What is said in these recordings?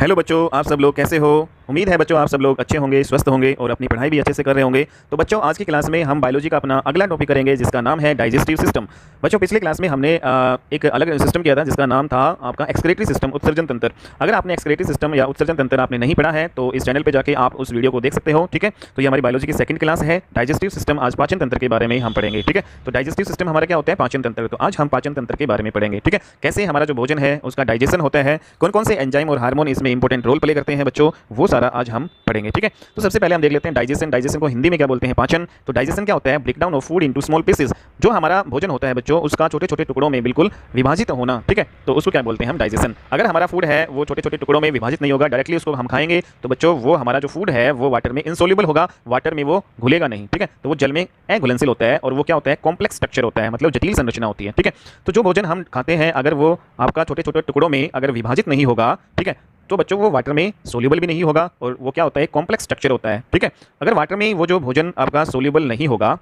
Hello बच्चों, आप सब लोग कैसे हो। उम्मीद है बच्चों आप सब लोग अच्छे होंगे, स्वस्थ होंगे और अपनी पढ़ाई भी अच्छे से कर रहे होंगे। तो बच्चों आज की क्लास में हम बायोलॉजी का अपना अगला टॉपिक करेंगे जिसका नाम है डाइजेस्टिव सिस्टम। बच्चों पिछले क्लास में हमने एक अलग सिस्टम किया था जिसका नाम था आपका एक्सक्रीटरी सिस्टम, उत्सर्जन तंत्र। अगर आपने एक्सक्रीटरी सिस्टम या उत्सर्जन तंत्र आपने नहीं पढ़ा है तो इस चैनल पर जाकर आप उस वीडियो को देख सकते हो। ठीक है, तो ये हमारी बायोलॉजी की सेकंड क्लास है। डाइजेस्टिव सिस्टम आज पाचन तंत्र के बारे में हम पढ़ेंगे। ठीक है, तो डाइजेस्टिव सिस्टम हमारा क्या होता है, पाचन तंत्र। तो आज हम पाचन तंत्र के बारे में पढ़ेंगे। ठीक है, कैसे हमारा जो भोजन है उसका डाइजेशन होता है, कौन कौन से एंजाइम और हार्मोन इसमें इंपॉर्टेंट रोल प्ले करते हैं बच्चों, वो सारा आज हम पढ़ेंगे। ठीक है, तो सबसे पहले हम देख लेते हैं डाइजेशन। डाइजेशन को हिंदी में क्या बोलते हैं, पाचन। तो डाइजेशन क्या होता है, break down of food into small pieces. जो हमारा भोजन होता है बच्चों उसका छोटे छोटे टुकड़ों में बिल्कुल विभाजित होना। ठीक है, तो उसको क्या बोलते हैं हम, डाइजेशन। अगर हमारा फूड है वो छोटे छोटे टुकड़ों में विभाजित नहीं होगा, डायरेक्टली उसको हम खाएंगे तो बच्चों वो हमारा जो फूड है वो वाटर में इनसोल्यूबल होगा, वाटर में वो घुलेगा नहीं। ठीक है, तो वो जल में अघुलनशील होता है और वो क्या होता है, कॉम्प्लेक्स स्ट्रक्चर होता है, मतलब जटिल संरचना होती है। ठीक है, तो जो भोजन हम खाते हैं अगर वो आपका छोटे छोटे टुकड़ों में अगर विभाजित नहीं होगा, ठीक है, तो बच्चों वो वाटर में सोल्यूबल भी नहीं होगा और वो क्या होता है, कॉम्प्लेक्स स्ट्रक्चर होता है। ठीक है, अगर वाटर में वो जो भोजन आपका सोल्यूबल नहीं होगा,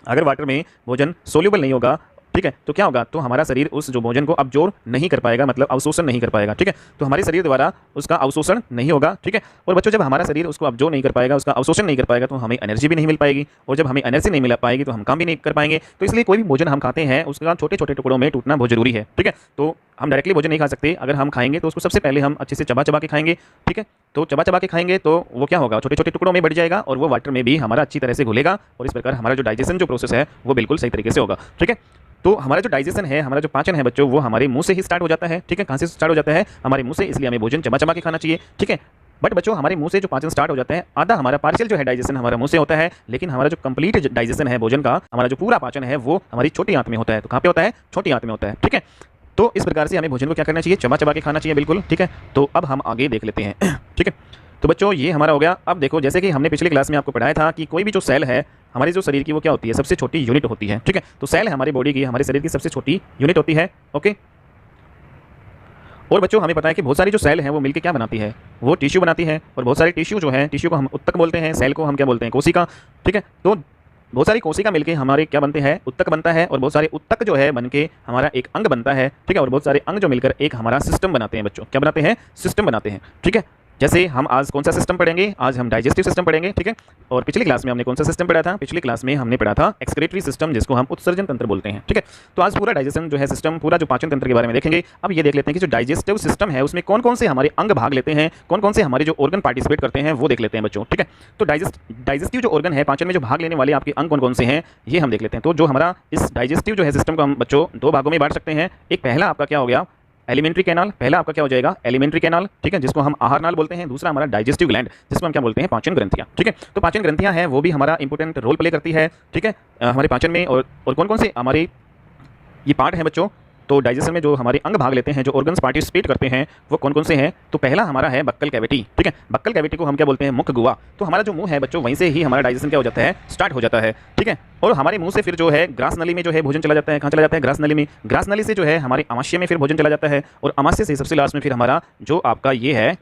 अगर वाटर में भोजन सोल्यूबल नहीं होगा, ठीक है, तो क्या होगा, तो हमारा शरीर उस जो भोजन को अब्जॉर्ब नहीं कर पाएगा, मतलब अवशोषण नहीं कर पाएगा। ठीक है, तो हमारे शरीर द्वारा उसका अवशोषण नहीं होगा। ठीक है, और बच्चों जब हमारा शरीर उसको अब्जॉर्ब नहीं कर पाएगा, उसका अवशोषण नहीं कर पाएगा, तो हमें एनर्जी भी नहीं मिल पाएगी, और जब हमें एनर्जी नहीं मिल पाएगी तो हम काम भी नहीं कर पाएंगे। तो इसलिए कोई भी भोजन हम खाते हैं उसका छोटे छोटे टुकड़ों में टूटना बहुत जरूरी है। ठीक है, तो हम डायरेक्टली भोजन नहीं खा सकते, अगर हम खाएंगे तो उसको सबसे पहले हम अच्छे से चबा चबा के खाएंगे। ठीक है, तो चबा चबा के खाएंगे तो वो क्या होगा, छोटे छोटे टुकड़ों में बढ़ जाएगा और वो वाटर में भी हमारा अच्छी तरह से घुलेगा और इस प्रकार हमारा जो डाइजेशन जो प्रोसेस है वो बिल्कुल सही तरीके से होगा। ठीक है, तो हमारा जो डाइजेशन है, हमारा जो पाचन है बच्चों, वो हमारे मुंह से ही स्टार्ट हो जाता है। ठीक है, कहाँ से स्टार्ट हो जाता है, हमारे मुंह से, इसलिए हमें भोजन चबा चबा के खाना चाहिए। ठीक है, बट बच्चों हमारे मुंह से जो पाचन स्टार्ट हो जाता है, आधा हमारा पार्शियल जो है डाइजेशन हमारा मुंह से होता है, लेकिन हमारा जो कंप्लीट डाइजेशन है भोजन का, हमारा जो पूरा पाचन है वो हमारी छोटी आंत में होता है। तो कहाँ पे होता है, छोटी आंत में होता है। ठीक है, तो इस प्रकार से हमें भोजन को क्या करना चाहिए, चबा चबा के खाना चाहिए बिल्कुल। ठीक है, तो अब हम आगे देख लेते हैं। ठीक है, तो बच्चों ये हमारा हो गया। अब देखो, जैसे कि हमने पिछली क्लास में आपको पढ़ाया था कि कोई भी जो सेल है हमारे जो शरीर की वो क्या होती है, सबसे छोटी यूनिट होती है। ठीक है, तो सेल है हमारी बॉडी की, हमारे शरीर की सबसे छोटी यूनिट होती है। ओके, और बच्चों हमें पता है कि बहुत सारी जो सेल है वो मिलकर क्या बनाती है, वो टिश्यू बनाती है, और बहुत सारे टिश्यू जो है, टिश्यू को हम उत्तक बोलते हैं, सेल को हम क्या बोलते हैं, कोशिका। ठीक है, तो बहुत सारी कोशिका मिलके हमारे क्या बनते हैं, उत्तक बनता है, और बहुत सारे उत्तक जो है बनके हमारा एक अंग बनता है। ठीक है, और बहुत सारे अंग जो मिलकर एक हमारा सिस्टम बनाते हैं बच्चों, क्या बनाते हैं, सिस्टम बनाते हैं। ठीक है, जैसे हम आज कौन सा सिस्टम पढ़ेंगे, आज हम डाइजेस्टिव सिस्टम पढ़ेंगे। ठीक है, और पिछली क्लास में हमने कौन सा सिस्टम पढ़ा था, पिछली क्लास में हमने पढ़ा था एक्सक्रीटरी सिस्टम, जिसको हम उत्सर्जन तंत्र बोलते हैं। ठीक है, तो आज पूरा डाइजेशन जो है सिस्टम, पूरा जो पाचन तंत्र के बारे में देखेंगे। अब ये देख लेते हैं कि जो डाइजेस्टिव सिस्टम है उसमें कौन कौन से हमारे अंग भाग लेते हैं, कौन कौन से हमारे जो ऑर्गन पार्टिसिपेट करते हैं वो देख लेते हैं बच्चों। ठीक है, तो डाइजेस्टिव जो ऑर्गन है, पाचन में जो भाग लेने वाले आपके अंग कौन कौन से हैं ये हम देख लेते हैं। तो जो हमारा इस डाइजेस्टिव जो है सिस्टम को हम बच्चों दो भागों में बांट सकते हैं। एक पहला आपका क्या हो गया, एलिमेंट्री कैनाल, पहला आपका क्या हो जाएगा, एलिमेंट्री कैनाल। ठीक है, जिसको हम आहार नाल बोलते हैं। दूसरा हमारा डाइजेस्टिव ग्लैंड, जिसको हम क्या बोलते हैं, पाचन ग्रंथियां। ठीक है, तो पाचन ग्रंथियां हैं वो भी हमारा इंपॉर्टेंट रोल प्ले करती है। ठीक है, हमारे पाचन में, और कौन कौन से हमारे ये पार्ट हैं बच्चों, तो डाइजेशन में जो हमारे अंग भाग लेते हैं, जो ऑर्गन्स पार्टिसिपेट करते हैं वो कौन कौन से हैं। तो पहला हमारा है बक्कल कैविटी। ठीक है, बक्कल कैविटी को हम क्या बोलते हैं, मुख गुहा। तो हमारा जो मुंह है बच्चों, वहीं से ही हमारा डाइजेशन क्या हो जाता है, स्टार्ट हो जाता है। ठीक है, और हमारे मुंह से फिर जो है ग्रास नली में जो है भोजन चला जाता है। कहाँ चला जाता है, ग्रास नली में। ग्रास नली से जो है हमारे अमाशय में फिर भोजन चला जाता है, और अमाशय से सबसे लास्ट में फिर हमारा जो आपका ये है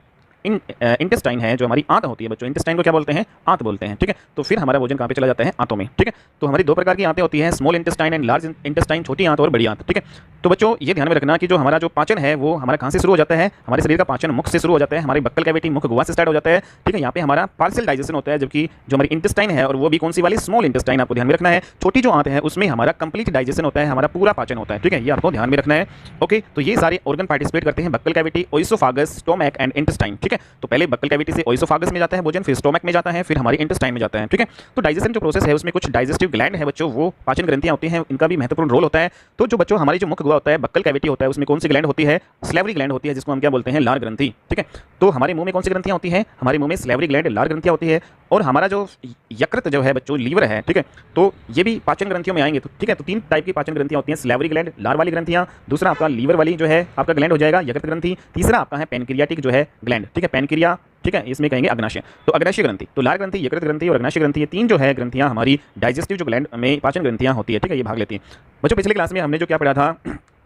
इंटेस्टाइन है, जो हमारी आंत होती है बच्चों, इंटेस्टाइन को क्या बोलते हैं, आंत बोलते हैं। ठीक है, तो फिर हमारा भोजन कहाँ पे चला जाता है, आंतों में। ठीक है, तो हमारी दो प्रकार की आंतें होती हैं, small intestine and large intestine, छोटी आंत और बड़ी आंत। ठीक है, तो बच्चों ये ध्यान में रखना कि जो हमारा जो पाचन है वो हमारा कहाँ से शुरू हो जाता है, हमारे शरीर का पाचन मुख से शुरू हो जाता है, हमारी बक्कल कैविटी मुख गुहा से स्टार्ट हो जाता है। ठीक है, यहाँ पे हमारा पार्शियल डाइजेशन होता है, जबकि जो हमारी इंटेस्टाइन है, और वो भी कौन सी वाली, स्मॉल इंटेस्टाइन, आपको ध्यान में रखना है। छोटी जो आंत है उसमें हमारा कंप्लीट डाइजेशन होता है, हमारा पूरा पाचन होता है। ठीक है, ये आपको ध्यान में रखना है। ओके, तो ये सारे ऑर्गन पार्टिसिपेट करते हैं, buccal cavity, oesophagus, stomach and intestine. ठीक है, तो पहले बक्कल कैविटी से ओइसोफागस में जाता है भोजन, फिर स्टोमक में जाता है, फिर हमारी इंटेस्टाइन में जाता है। ठीक है, तो डाइजेशन जो प्रोसेस है उसमें कुछ डाइजेस्टिव ग्लैंड है बच्चों, वो पाचन ग्रंथियां होती हैं, इनका भी महत्वपूर्ण रोल होता है। तो जो बच्चों हमारी जो मुख गुहा होता है, बक्कल कैविटी होता है, उसमें कौन सी ग्लैंड होती है, स्लेवरी ग्लैंड होती है, जिसको हम क्या बोलते हैं, लार ग्रंथि। ठीक है, तो हमारे मुंह में कौन सी ग्रंथियां होती हैं, हमारे मुंह में स्लेवरी ग्लैंड, लार ग्रंथियां होती है। और हमारा जो यकृत जो है बच्चों, लीवर है, ठीक है, तो ये भी पाचन ग्रंथियों में आएंगे। तो ठीक है, तो तीन टाइप की पाचन ग्रंथियां होती हैं, स्लेवरी ग्लैंड, लार वाली ग्रंथियां, दूसरा आपका लीवर वाली जो है आपका ग्लैंड हो जाएगा, यकृत ग्रंथि, तीसरा आपका है पैनक्रियाटिक जो है ग्लैंड। ठीक है, पैनक्रिया, ठीक है, इसमें कहेंगे अग्नाशय। तो अग्नाशय ग्रंथि, तो लार ग्रंथि, यकृत ग्रंथि और अग्नाशय ग्रंथि, ये तीन जो है ग्रंथियां हमारी डाइजेस्टिव जो ग्लैंड में पाचन ग्रंथियां होती है। ठीक है, ये भाग लेती हैं बच्चों। पिछले क्लास में हमने जो क्या पढ़ा था,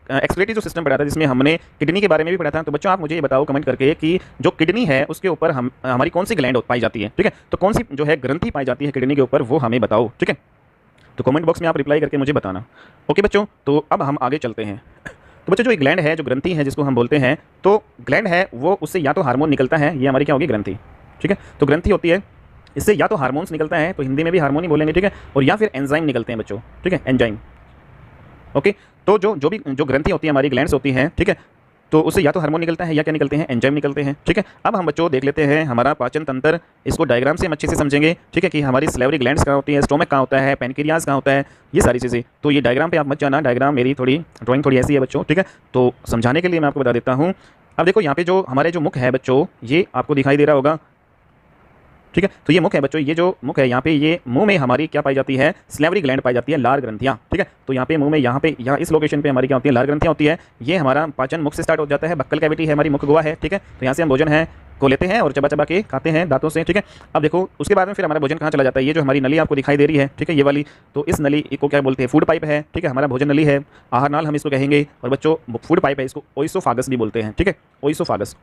एक्सक्रीटरी जो सिस्टम पढ़ा था, जिसमें हमने किडनी के बारे में भी पढ़ा था। तो बच्चों आप मुझे ये बताओ कमेंट करके कि जो किडनी है उसके ऊपर हमारी कौन सी ग्लैंड पाई जाती है। ठीक है, तो कौन सी जो है ग्रंथि पाई जाती है किडनी के ऊपर, वो हमें बताओ। ठीक है, तो कमेंट बॉक्स में आप रिप्लाई करके मुझे बताना। ओके बच्चों, तो अब हम आगे चलते हैं। तो बच्चों जो एक ग्लैंड है, जो ग्रंथि है जिसको हम बोलते हैं, तो ग्लैंड है वो उससे या तो हार्मोन निकलता है, ये हमारी क्या होगी ग्रंथि, ठीक है। तो ग्रंथि होती है, इससे या तो हार्मोन्स निकलता है, तो हिंदी में भी हार्मोन ही बोलेंगे, ठीक है, और या फिर एंजाइम निकलते हैं बच्चों, ठीक है, एंजाइम। ओके, तो जो ग्रंथि होती है हमारी, ग्लैंड्स होती हैं, ठीक है, तो उससे या तो हार्मोन निकलता है या क्या निकलते हैं, एंजाइम निकलते हैं, ठीक है। अब हम बच्चों देख लेते हैं हमारा पाचन तंत्र, इसको डायग्राम से हम अच्छे से समझेंगे, ठीक है, कि हमारी सलेवरी ग्लैंड्स कहाँ होती है, स्टोमक कहाँ होता है, पैनक्रियाज कहाँ होता है, ये सारी चीज़ें। तो ये डायग्राम पे आप मत जाना, डायग्राम मेरी ड्राइंग थोड़ी ऐसी है बच्चों, ठीक है, तो समझाने के लिए मैं आपको बता देता हूँ। अब देखो यहाँ पे जो हमारे जो मुख है बच्चों, ये आपको दिखाई दे रहा होगा, ठीक है। तो ये मुख है बच्चों, ये जो मुख है यहाँ पे, ये मुंह में हमारी क्या पाई जाती है, सलेवरी ग्लैंड पाई जाती है, लार ग्रंथियाँ, ठीक है। तो यहाँ पे मुंह में, यहाँ इस लोकेशन पे हमारी क्या होती है, लार ग्रंथियाँ होती है। ये हमारा पाचन मुख से स्टार्ट हो जाता है, बक्कल कैविटी है हमारी, मुख गुहा है, ठीक है। तो यहाँ से हम भोजन है को लेते हैं और चबा चबा के खाते हैं दांतों से, ठीक है। अब देखो उसके बाद में फिर हमारा भोजन कहाँ चला जाता है, ये जो हमारी नली आपको दिखाई दे रही है, ठीक है, ये वाली, तो इस नली को क्या बोलते हैं, फूड पाइप है, ठीक है, हमारा भोजन नली है, आहार नाल हम इसको कहेंगे। और बच्चों फूड पाइप है, इसको ओइसोफागस भी बोलते हैं, ठीक है, ओइसोफागस,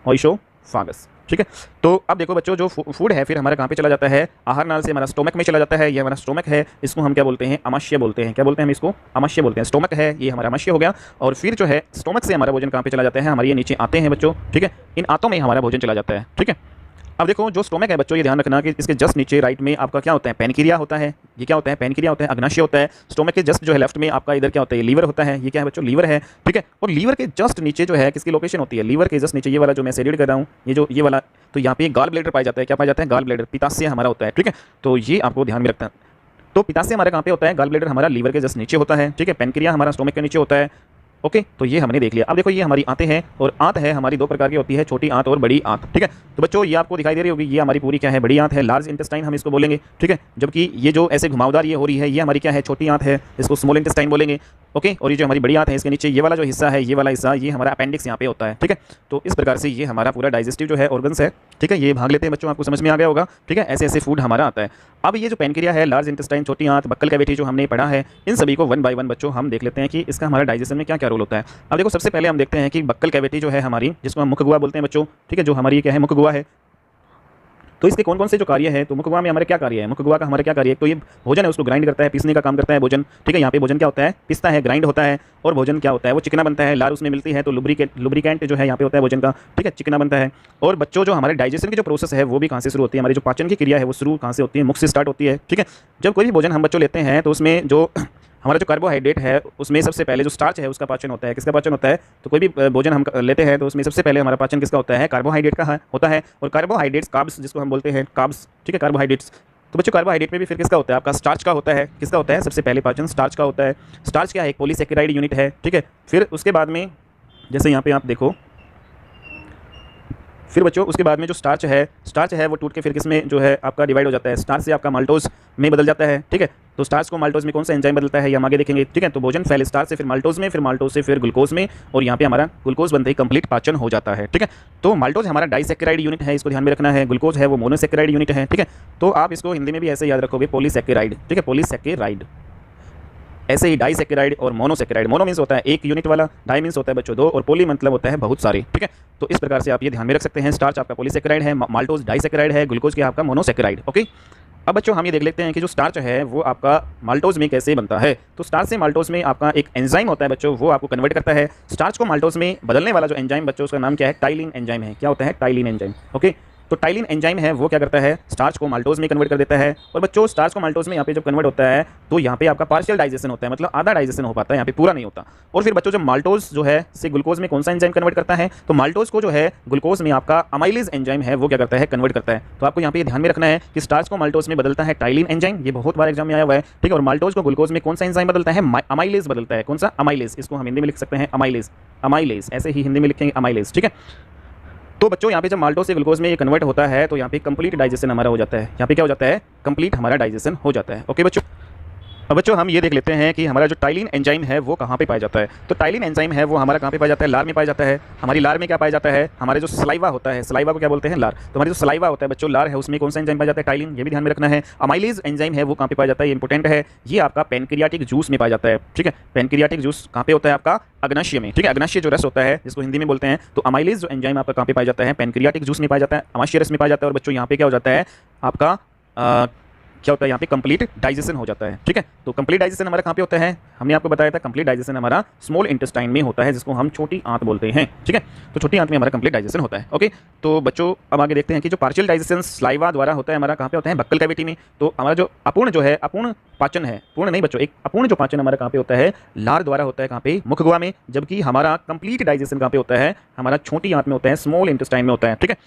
ओइसोफागस, ठीक है। तो अब देखो बच्चों जो फूड है फिर हमारा कहाँ पे चला जाता है, आहार नाल से हमारा स्टोमक में चला जाता है। ये हमारा स्टोमक है, इसको हम क्या बोलते हैं, अमाशय बोलते हैं। क्या बोलते हैं हम इसको, अमाशय बोलते हैं। स्टोमक है, ये हमारा अमाशय हो गया। और फिर जो है स्टोमक से हमारा भोजन कहाँ पे चला जाता है, हमारे ये नीचे आते हैं बच्चों, ठीक है, इन आंतों में हमारा भोजन चला जाता है, ठीक है। अब देखो जो स्टोमक है बच्चों, ये ध्यान रखना कि इसके जस्ट नीचे राइट में आपका क्या होता है, पैनक्रिया होता है। ये क्या होता है, पैनक्रिया होता है, अग्नाशय होता है। स्टोमक के जस्ट जो है लेफ्ट में आपका इधर क्या होता है, लीवर होता है। ये क्या है बच्चों, लीवर है, ठीक है। और लीवर के जस्ट नीचे जो है किसकी लोकेशन होती है, लीवर के जस्ट नीचे ये वाला जो मैं शेड्यूल कर रहा हूँ, ये वाला, तो यहाँ पे गाल ब्लैडर पाया जाता है। क्या पाया जाता है, गाल ब्लैडर, पित्ताशय हमारा होता है, ठीक है। तो ये आपको ध्यान में रखना है। तो पित्ताशय हमारा कहाँ पे होता है, गाल ब्लैडर हमारा लीवर के जस्ट नीचे होता है, ठीक है। पैनक्रिया हमारा स्टोमक के नीचे होता है। ओके, तो ये हमने देख लिया। अब देखो ये हमारी आंतें हैं, और आंत है हमारी दो प्रकार की होती है, छोटी आंत और बड़ी आंत, ठीक है। तो बच्चों ये आपको दिखाई दे रही होगी, ये हमारी पूरी क्या है, बड़ी आंत है, लार्ज इंटेस्टाइन हम इसको बोलेंगे, ठीक है। जबकि ये जो ऐसे घुमावदार ये हो रही है, ये हमारी क्या है, छोटी आंत है, इसको स्मॉल इंटेस्टाइन बोलेंगे। ओके, और ये जो हमारी बड़ी आंत है, इसके नीचे ये वाला जो हिस्सा है, ये वाला हिस्सा, ये हमारा अपेंडिक्स यहाँ पे होता है, ठीक है। तो इस प्रकार से ये हमारा पूरा डाइजेस्टिव जो है ऑर्गन्स है, ठीक है, ये भाग लेते हैं बच्चों, आपको समझ में आ गया होगा, ठीक है। ऐसे ऐसे फूड हमारा आता है। अब ये जो पैनक्रिया है, लार्ज इंटेस्टाइन, छोटी आंत, बक्कल कैविटी जो हमने पढ़ा है, इन सभी को वन बाय वन बच्चों हम देख लेते हैं कि इसका हमारा डाइजेशन में क्या क्या रोल होता है। अब देखो सबसे पहले हम देखते हैं कि बक्कल कैविटी जो है हमारी, जिसको हम मुख गुहा बोलते हैं बच्चों, ठीक है, जो हमारी क्या है, मुख गुहा है। तो इसके कौन कौन से जो कार्य है, तो मुख गुहा में हमारे क्या कार्य है, मुख गुहा का हमारा क्या कार्य है, तो ये भोजन है उसको ग्राइंड करता है, पीसने का काम करता है भोजन, ठीक है। यहाँ पे भोजन क्या होता है, पिसता है, ग्राइंड होता है, और भोजन क्या होता है, वो चिकना बनता है, लार उसमें मिलती है, तो लुब्रिकेंट जो है यहाँ पे होता है भोजन का, ठीक है, चिकना बनता है। और बच्चों जो हमारे डाइजेशन की जो प्रोसेस है वो भी कहाँ से शुरू होती है, हमारी जो पाचन की क्रिया है वो शुरू कहाँ से होती है, मुख से स्टार्ट होती है, ठीक है। जब कोई भी भोजन हम बच्चों लेते हैं तो उसमें जो हमारा जो कार्बोहाइड्रेट है उसमें सबसे पहले जो स्टार्च है उसका पाचन होता है। किसका पाचन होता है, तो कोई भी भोजन हम लेते हैं तो उसमें सबसे पहले हमारा पाचन किसका होता है, कार्बोहाइड्रेट का होता है। और कार्बोहाइड्रेट्स, कार्ब्स जिसको हम बोलते हैं, कार्ब्स, ठीक है, कार्बोहाइड्रेट्स। तो बच्चों कार्बोहाइड्रेट में भी फिर किसका होता है, आपका स्टार्च का होता है। किसका होता है, सबसे पहले पाचन स्टार्च का होता है। स्टार्च क्या है, एक पॉलीसेकेराइड यूनिट है, ठीक है। फिर उसके बाद में जैसे यहाँ पे आप देखो, फिर बच्चों उसके बाद में जो स्टार्च है वो टूट के फिर किसमें जो है आपका डिवाइड हो जाता है, स्टार्च से आपका माल्टोज में बदल जाता है, ठीक है। तो स्टार्च को माल्टोज में कौन सा एंजाइम बदलता है ये हम आगे देखेंगे, ठीक है। तो भोजन पहले स्टार्च से फिर माल्टोज में, फिर माल्टोज से फिर ग्लूकोज में, और यहाँ पे हमारा ग्लूकोज बनते ही कंप्लीट पाचन हो जाता है, ठीक है। तो माल्टोज हमारा डाइसेकेराइड यूनिट है, इसको ध्यान में रखना है। ग्लूकोज है वो मोनोसेकेराइड यूनिट है, ठीक है। तो आप इसको हिंदी में भी ऐसे याद रखोगे, पॉलीसेकेराइड, ठीक है, पॉलीसेकेराइड। ऐसे ही डाइसेकेराइड और मोनोसेकेराइड, मोनो मीन्स होता है एक यूनिट वाला, डाई मीन्स होता है बच्चों दो, और पोली मतलब होता है बहुत सारे, ठीक है। तो इस प्रकार से आप ये ध्यान में रख सकते हैं। स्टार्च आपका पॉलीसेकेराइड है, माल्टोज डाइसेकेराइड है, ग्लूकोज क्या आपका मोनोसेकेराइड। ओके, अब बच्चों हम ये देख लेते हैं कि जो स्टार्च है वो आपका माल्टोज में कैसे बनता है। तो स्टार्च से माल्टोज में आपका एक एंजाइम होता है बच्चों, वो आपको कन्वर्ट करता है। स्टार्च को माल्टोज में बदलने वाला जो एंजाइम बच्चों, उसका नाम क्या है, टाइलिन एंजाइम है। क्या होता है, टाइलिन एंजाइम। ओके, तो टाइलिन एंजाइम है वो क्या करता है, स्टार्च को माल्टोज में कन्वर्ट कर देता है। और बच्चों स्टार्च को माल्टोज में यहाँ पे जब कन्वर्ट होता है तो यहाँ पे आपका पार्शियल डाइजेशन होता है, मतलब आधा डाइजेशन हो पाता है, यहाँ पे पूरा नहीं होता। और फिर बच्चों जब माल्टोज जो है से ग्लूकोज में कौन सा एंजाइम कन्वर्ट करता है, तो माल्टोज को जो है ग्लूकोज में आपका अमाइलेज एंजाइम है वो क्या करता है, कन्वर्ट करता है। तो आपको यहाँ पे ध्यान में रखना है कि स्टार्च को माल्टोज में बदलता है टाइलिन एंजाइम, ये बहुत बार एग्जाम में आया हुआ है, ठीक है। और माल्टोज को ग्लूकोज में कौन सा एंजाइम बदलता है, अमाइलेज बदलता है। कौन सा, अमाइलेज। इसको हम हिंदी में लिख सकते हैं अमाइलेज, अमाइलेज, ऐसे ही हिंदी में लिखेंगे अमाइलेज, ठीक है। तो बच्चों यहाँ पे जब माल्टोज से ग्लूकोज में ये कन्वर्ट होता है तो यहाँ पे कंप्लीट डाइजेशन हमारा हो जाता है। यहाँ पे क्या हो जाता है, कंप्लीट हमारा डाइजेशन हो जाता है। ओके बच्चों, अब बच्चों हम ये देख लेते हैं कि हमारा जो टाइलिन एंजाइम है वो कहाँ पे पाया जाता है। तो टाइलिन एंजाइम है वो हमारा कहाँ पे पाया जाता है, लार में पाया जाता है। हमारी लार में क्या पाया जाता है, हमारे जो सलाइवा होता है, सलाइवा को क्या बोलते हैं, लार। तो हमारी जो सलाइवा होता है बच्चों, लार है, उसमें कौन सा एंजाइम पाया जाता है, टाइलिन, ये भी ध्यान में रखना है। अमाइलेज एंजाइम है वो कहाँ पे पाया जाता है, ये इंपॉर्टेंट है, ये आपका पैनक्रियाटिक जूस में पाया जाता है, ठीक है। पैनक्रियाटिक जूस कहाँ पे होता है, आपका अग्नाशय में, ठीक है। अग्नाशय जो रस होता है जिसको हिंदी में बोलते हैं। तो अमाइलेज जो एंजाइम आपका कहाँ पे पाया जाता है, पैनक्रियाटिक जूस में पाया जाता है, अमाशय रस में पाया जाता है। और बच्चों यहाँ पे क्या हो जाता है आपका क्या होता है यहाँ पे कंप्लीट डाइजेशन हो जाता है। ठीक है, तो कंप्लीट डाइजेशन हमारा कहाँ पे होता है, हमने आपको बताया था कंप्लीट डाइजेशन हमारा स्मॉल इंटेस्टाइन में होता है, जिसको हम छोटी आंत बोलते हैं। ठीक है, तो छोटी आंत में हमारा कंप्लीट डाइजेशन होता है। ओके, तो बच्चों अब आगे देखते हैं कि जो पार्शियल डाइजेशन स्लाइवा द्वारा होता है हमारा कहाँ पे होता है, बक्कल कैविटी में। तो हमारा जो अपूर्ण जो है, अपूर्ण पाचन है, पूर्ण नहीं बच्चों, एक अपूर्ण जो पाचन हमारा कहाँ पे होता है, लार द्वारा होता है कहाँ पे, मुखगुहा में। जबकि हमारा कंप्लीट डाइजेशन कहाँ पे होता है, हमारा छोटी आंत में होता है, स्मॉल इंटेस्टाइन में होता है। ठीक है,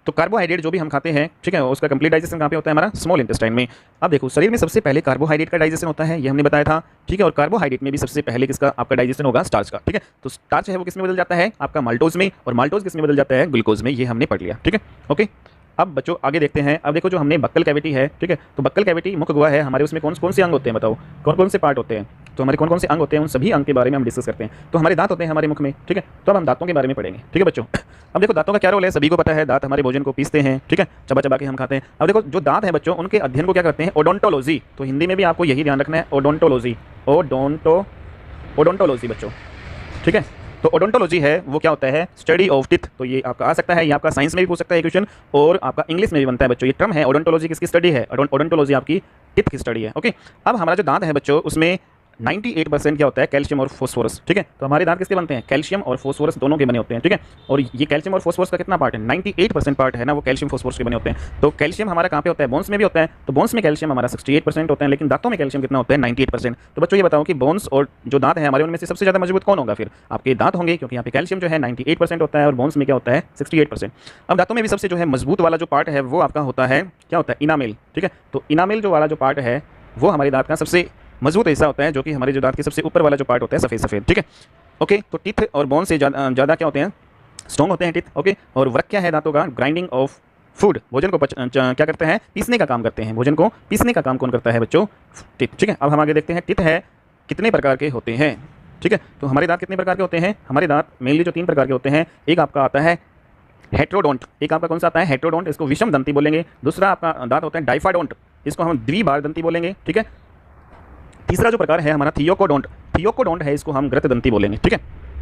तो कार्बोहाइड्रेट जो भी हम खाते हैं, ठीक है, उसका कंप्लीट डाइजेशन कहाँ पे होता है, हमारा स्मॉल इंटेस्टाइन में। अब देखो शरीर में सबसे पहले कार्बोहाइड्रेट का डाइजेशन होता है, ये हमने बताया था। ठीक है, और कार्बोहाइड्रेट में भी सबसे पहले किसका आपका डाइजेशन होगा, स्टार्च का। ठीक है, तो स्टार्च है वो किस में बदल जाता है, आपका माल्टोज में, और माल्टोज किस में बदल जाता है, ग्लूकोज में। ये हमने पढ़ लिया। ठीक है, ओके, अब बच्चों आगे देखते हैं। अब देखो जो हमने बक्कल कैविटी है, ठीक है, तो बक्कल कैविटी मुख गुहा है हमारे, उसमें कौन कौन से अंग होते हैं, बताओ कौन कौन से पार्ट होते हैं। तो हमारे कौन कौन से अंग होते हैं, उन सभी अंग के बारे में हम डिस्कस करते हैं। तो हमारे दांत होते हैं हमारे मुख में। ठीक है, तो अब हम दांतों के बारे में पढ़ेंगे। ठीक है बच्चों, अब देखो दांतों का क्या रोल है, सभी को पता है, दांत हमारे भोजन को पीसते हैं। ठीक है, चबा चबा के हम खाते हैं। अब देखो जो दांत है बच्चों, उनके अध्ययन को क्या करते हैं, ओडोंटोलॉजी। तो हिंदी में भी आपको यही ध्यान रखना है, ओडोंटोलॉजी, ओडोंटोलॉजी बच्चों। ठीक है, तो ओडोंटोलॉजी है वो क्या होता है, स्टडी ऑफ टिथ। तो ये आपका आ सकता है, ये आपका साइंस में भी पूछ सकता है क्वेश्चन, और आपका इंग्लिश में भी बनता है बच्चों। ये टर्म है ओडोंटोलॉजी, किसकी स्टडी है, ओडोंटोलॉजी आपकी टिथ की स्टडी है। ओके, अब हमारा जो दांत है बच्चों, उसमें 98% क्या होता है, कैल्शियम और फॉस्फोरस। ठीक है, तो हमारे दांत किसके बनते हैं, कैल्शियम और फॉस्फोरस दोनों के बने होते हैं। ठीक है, और ये कैल्शियम और फॉस्फोरस का कितना पार्ट है, 98% पार्ट है ना, वो कैल्शियम फॉस्फोरस के बने होते हैं। तो कैल्शियम हमारा कहाँ पे होता है, बोन्स में भी होता है। तो बोन्स में कैल्शियम हमारा 68% होता है, लेकिन दांतों में कैल्शियम कितना होता है, 98%। तो बच्चों ये बताओ कि बोन्स और जो दांत है हमारे, उनमें से सबसे ज़्यादा मजबूत कौन होगा, फिर आपके दांत होंगे, क्योंकि यहाँ पे कैल्शियम जो है 98% होता है, और बोन्स में क्या होता है, 68%। अब दांतों में भी सबसे जो है मजबूत वाला जो पार्ट है, वो आपका होता है, क्या होता है, इनामेल। ठीक है, तो इनामेल जो वाला जो पार्ट है, वो हमारे दांत का सबसे मजबूत हिस्सा होता है, जो कि हमारे जो दांत के सबसे ऊपर वाला जो पार्ट होता है, सफ़ेद सफ़ेद। ठीक है, ओके, तो टीथ और बोन से ज़्यादा क्या होते हैं, स्ट्रॉन्ग होते हैं टीथ। ओके, और वर्क क्या है दांतों का, ग्राइंडिंग ऑफ फूड, भोजन को क्या करते हैं, पीसने का काम करते हैं। भोजन को पीसने का काम कौन करता है बच्चों, टीथ। ठीक है, अब हम आगे देखते हैं टीथ है कितने प्रकार के होते हैं। ठीक है, तो हमारे दांत कितने प्रकार के होते हैं, हमारे दांत मेनली जो 3 प्रकार के होते हैं। एक आपका आता है हेट्रोडोंट, एक आपका कौन सा आता है, हेट्रोडोंट, इसको विषम दंती बोलेंगे। दूसरा आपका दांत होता है डाइफाडोंट, इसको हम द्विबार दंती बोलेंगे। ठीक है, तीसरा जो प्रकार है हमारा थियोकोडोंट, थियोकोडोंट है, इसको हम ग्रत दंती बोलेंगे। ठीक है,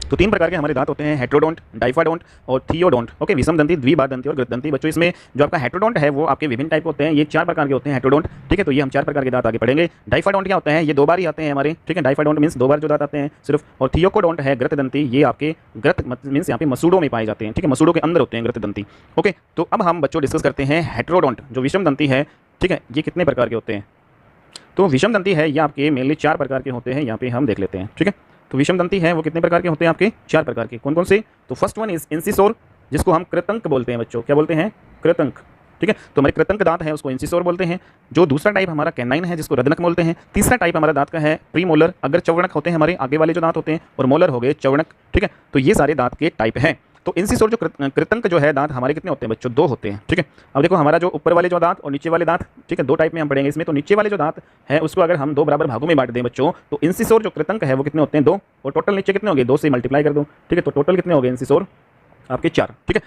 तो 3 प्रकार के हमारे दांत होते हैं, हेट्रोडोंट, डाइफाडोंट और थियोडोंट। ओके, विषम दंती, द्विबार दंती और ग्रत दंती। बच्चों इसमें जो आपका हेट्रोडोंट है वो आपके विभिन्न टाइप होते हैं, ये 4 प्रकार के होते हैं हेट्रोडोंट। ठीक है, तो ये हम 4 प्रकार के दांत आगे पढ़ेंगे। डाइफाडोंट क्या होता है, ये 2 बार ही आते हैं हमारे। ठीक है, डाइफाडोंट मीन्स 2 बार जो दांत आते हैं सिर्फ। और थियोकोडोंट है ग्रत दंती, ये आपके ग्रत मीन्स यहाँ पे मसूड़ों में पाए जाते हैं। ठीक है, मसूड़ों के अंदर होते हैं ग्रत दंती। ओके, तो अब हम बच्चों डिस्कस करते हैं हेट्रोडोंट जो विषम दंती है। ठीक है, ये कितने प्रकार के होते हैं, तो विषम दंती है ये आपके मेनली 4 प्रकार के होते हैं, यहाँ पे हम देख लेते हैं। ठीक है, तो विषम दंती है वो कितने प्रकार के होते हैं, आपके 4 प्रकार के। कौन कौन से, तो फर्स्ट वन इज इंसिसोर, जिसको हम कृतंक बोलते हैं बच्चों। क्या बोलते हैं, कृतंक। ठीक है, तो हमारे कृतंक दांत है उसको इंसिसोर बोलते हैं। जो दूसरा टाइप हमारा कैनाइन है, जिसको रदनक बोलते हैं। तीसरा टाइप हमारा दांत का है प्रीमोलर, अगर चौवणक होते हैं हमारे आगे वाले जो दांत होते हैं, और मोलर हो गए चौवणक। ठीक है, तो ये सारे दांत के टाइप हैं। तो इंसिसोर जो कृतंक जो है दांत हमारे कितने होते हैं बच्चों, 2 होते हैं। ठीक है, अब देखो हमारा जो ऊपर वाले जो दांत और नीचे वाले दांत, ठीक है, 2 टाइप में हम पढ़ेंगे इसमें। तो नीचे वाले जो दांत है उसको अगर हम 2 बराबर भागों में बांट दें बच्चों, तो इंसिसोर जो कृतंक है वो कितने होते हैं, 2, और टोटल नीचे कितने हो गए, 2 से मल्टीप्लाई कर दो। ठीक है, तो टोटल कितने हो गए इंसिसोर आपके 4। ठीक है,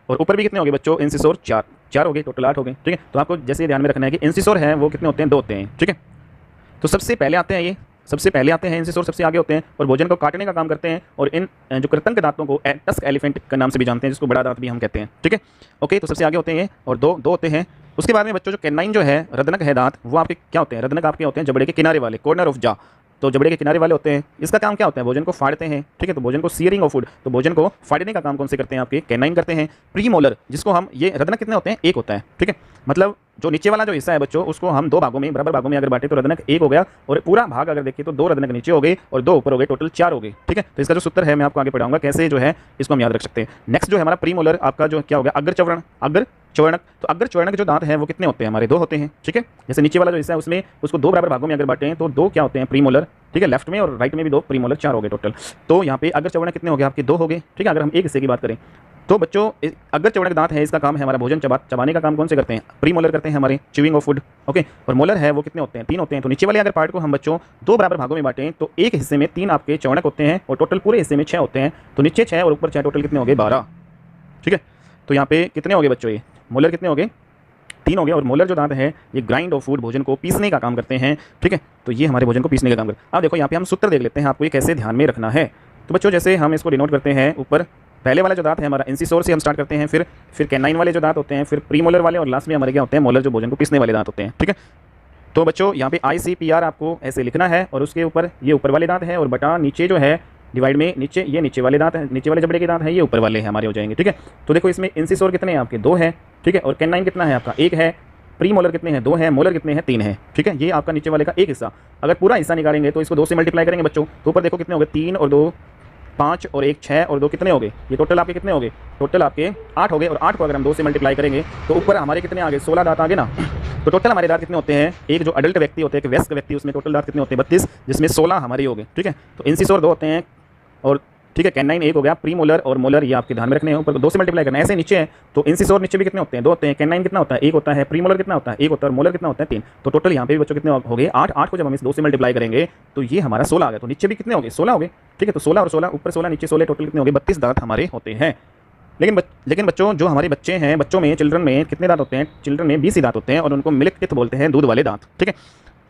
और ऊपर भी कितने हो गए बच्चों, इंसिसोर 4 हो गए, टोटल 8 हो गए। ठीक है, तो आपको जैसे ध्यान में रखना है कि इंसिसोर है वो कितने होते हैं, 2 होते हैं। ठीक है, तो सबसे पहले आते हैं, ये सबसे पहले आते हैं इंसिसोर, सबसे आगे होते हैं, और भोजन को काटने का काम करते हैं। और इन जो कृतंक दांतों को टस्क एलिफेंट का नाम से भी जानते हैं, जिसको बड़ा दांत भी हम कहते हैं। ठीक है, ओके, तो सबसे आगे होते हैं ये, और दो होते हैं। उसके बाद में बच्चों जो कैनाइन जो है, रदनक है दांत, वो आपके क्या होते हैं, रदनक आपके होते हैं जबड़े के किनारे वाले, कॉर्नर ऑफ जा। तो जबड़े के किनारे वाले होते हैं, इसका काम क्या होता है, भोजन को फाड़ते हैं। ठीक है, तो भोजन को सीयरिंग ऑफ फूड, तो भोजन को फाड़ने का काम कौन से करते हैं, आपके कैनाइन करते हैं। प्रीमोलर, जिसको हम, ये रदनक कितने होते हैं, 1 होता है। ठीक है, मतलब जो नीचे वाला जो हिस्सा है बच्चों, उसको हम 2 भागों में, बराबर भागों में अगर बांटे तो रदनक 1 हो गया, और पूरा भाग अगर देखिए तो 2 रदनक नीचे हो गए और 2 ऊपर हो गए, टोटल 4 हो गए। ठीक है, तो इसका जो सूत्र है मैं आपको आगे पढ़ाऊंगा कैसे जो है इसको हम याद रख सकते हैं। नेक्स्ट जो है हमारा प्रीमोलर, आपका जो क्या हो गया, अग्र चौवर्ण, अग्र चौवर्णक। तो अग्र चौवर्णक जो दांत है वो कितने होते हैं हमारे, 2 होते हैं। ठीक है, जैसे नीचे वाला जो हिस्सा है उसमें उसको 2 बराबर भागों में अगर बांटे हैं तो 2 क्या होते हैं, प्रीमोलर। ठीक है, लेफ्ट में और राइट में भी 2 प्रीमोलर, 4 हो गए टोटल। तो यहाँ पे अग्र चौवर्णक कितने हो गए, आपके 2 हो गए। ठीक है, अगर हम एक हिस्से की बात करें तो बच्चों अगर चौवर्णक दांत है, इसका काम है हमारा भोजन चबाने का काम कौन से करते हैं, प्रीमोलर करते हैं हमारे, च्यूइंग ऑफ फूड। ओके, और मोलर है वो कितने होते हैं, 3 होते हैं। तो नीचे वाले अगर पार्ट को हम बच्चों 2 बराबर भागों में बांटें तो एक हिस्से में 3 आपके चौवर्णक होते हैं, और टोटल पूरे हिस्से में 6 होते हैं। तो नीचे 6 और ऊपर 6, टोटल कितने हो गए, 12। ठीक है, तो यहाँ पे कितने हो गए बच्चों, ये मोलर कितने हो गए, 3 हो गए। और मोलर जो दांत है ये ग्राइंड ऑफ फूड, भोजन को पीसने का काम करते हैं। ठीक है, तो ये हमारे भोजन को पीसने का काम करते हैं। अब देखो यहाँ पे हम सूत्र देख लेते हैं, आपको ये कैसे ध्यान में रखना है। तो बच्चों जैसे हम इसको डिनोट करते हैं, ऊपर पहले वाला जो दांत है हमारा इंसिसोर से हम स्टार्ट करते हैं, फिर कैनाइन वाले जो दांत होते हैं, फिर प्रीमोलर वाले, और लास्ट में हमारे क्या होते हैं, मोलर, जो भोजन को पीसने वाले दांत होते हैं। ठीक है, तो बच्चों यहाँ पे ICPR आपको ऐसे लिखना है और उसके ऊपर ये ऊपर वाले दांत हैं और बटा नीचे जो है डिवाइड में नीचे ये नीचे वाले दांत हैं, नीचे वाले जबड़े के दांत हैं, ये ऊपर वाले हैं हमारे हो जाएंगे। ठीक है, तो देखो इसमें इंसिसोर कितने हैं आपके 2 हैं। ठीक है, और कैनाइन कितना है आपका 1 है। प्री मोलर कितने हैं 2 हैं। मोलर कितने हैं 3 हैं। ठीक है, ये आपका नीचे वाले का एक हिस्सा। अगर पूरा हिस्सा निकालेंगे तो इसको 2 से मल्टीप्लाई करेंगे बच्चों, तो ऊपर देखो कितने हो गए 3 और 2 5 और 1 6 और 2 कितने हो गए, ये टोटल आपके कितने हो गए, टोटल आपके 8 हो गए। और 8 को अगर हम 2 से मल्टीप्लाई करेंगे तो ऊपर हमारे कितने आ गए 16 दांत आ गए ना। तो टोटल हमारे दांत कितने होते हैं, एक जो अडल्ट व्यक्ति होते हैं, एक वयस्क व्यक्ति, उसमें टोटल दांत कितने होते हैं 32, जिसमें 16 हमारे हो गए। ठीक है, तो इंसिसोर 2 होते हैं और ठीक है कैनाइन 1 हो गया। प्री मोलर और मोलर ये आपके ध्यान में रखने हैं, ऊपर 2 से मल्टीप्लाई करना है। ऐसे नीचे है तो इंसिसोर नीचे भी कितने होते हैं 2 होते हैं। कैनाइन कितना होता है 1 होता है। प्री मोलर कितना होता है 1 होता है और मोलर कितना होता है 3। तो टोटल यहाँ पे भी बच्चों कितने हो गए 8। 8 को जब हम इस 2 से मल्टीप्लाई करेंगे तो ये हमारा 16 आ गया। तो नीचे भी कितने हो गए 16 हो गए। ठीक है, तो 16 और 16 ऊपर 16 नीचे 16, टोटल कितने हो गए 32 दांत हमारे होते हैं। लेकिन बच्चों जो हमारे बच्चे हैं, बच्चों में चिल्ड्रन में कितने दांत होते हैं, चिल्ड्रन में 20 ही दांत होते हैं और उनको मिल्क टीथ बोलते हैं, दूध वाले दांत। ठीक है,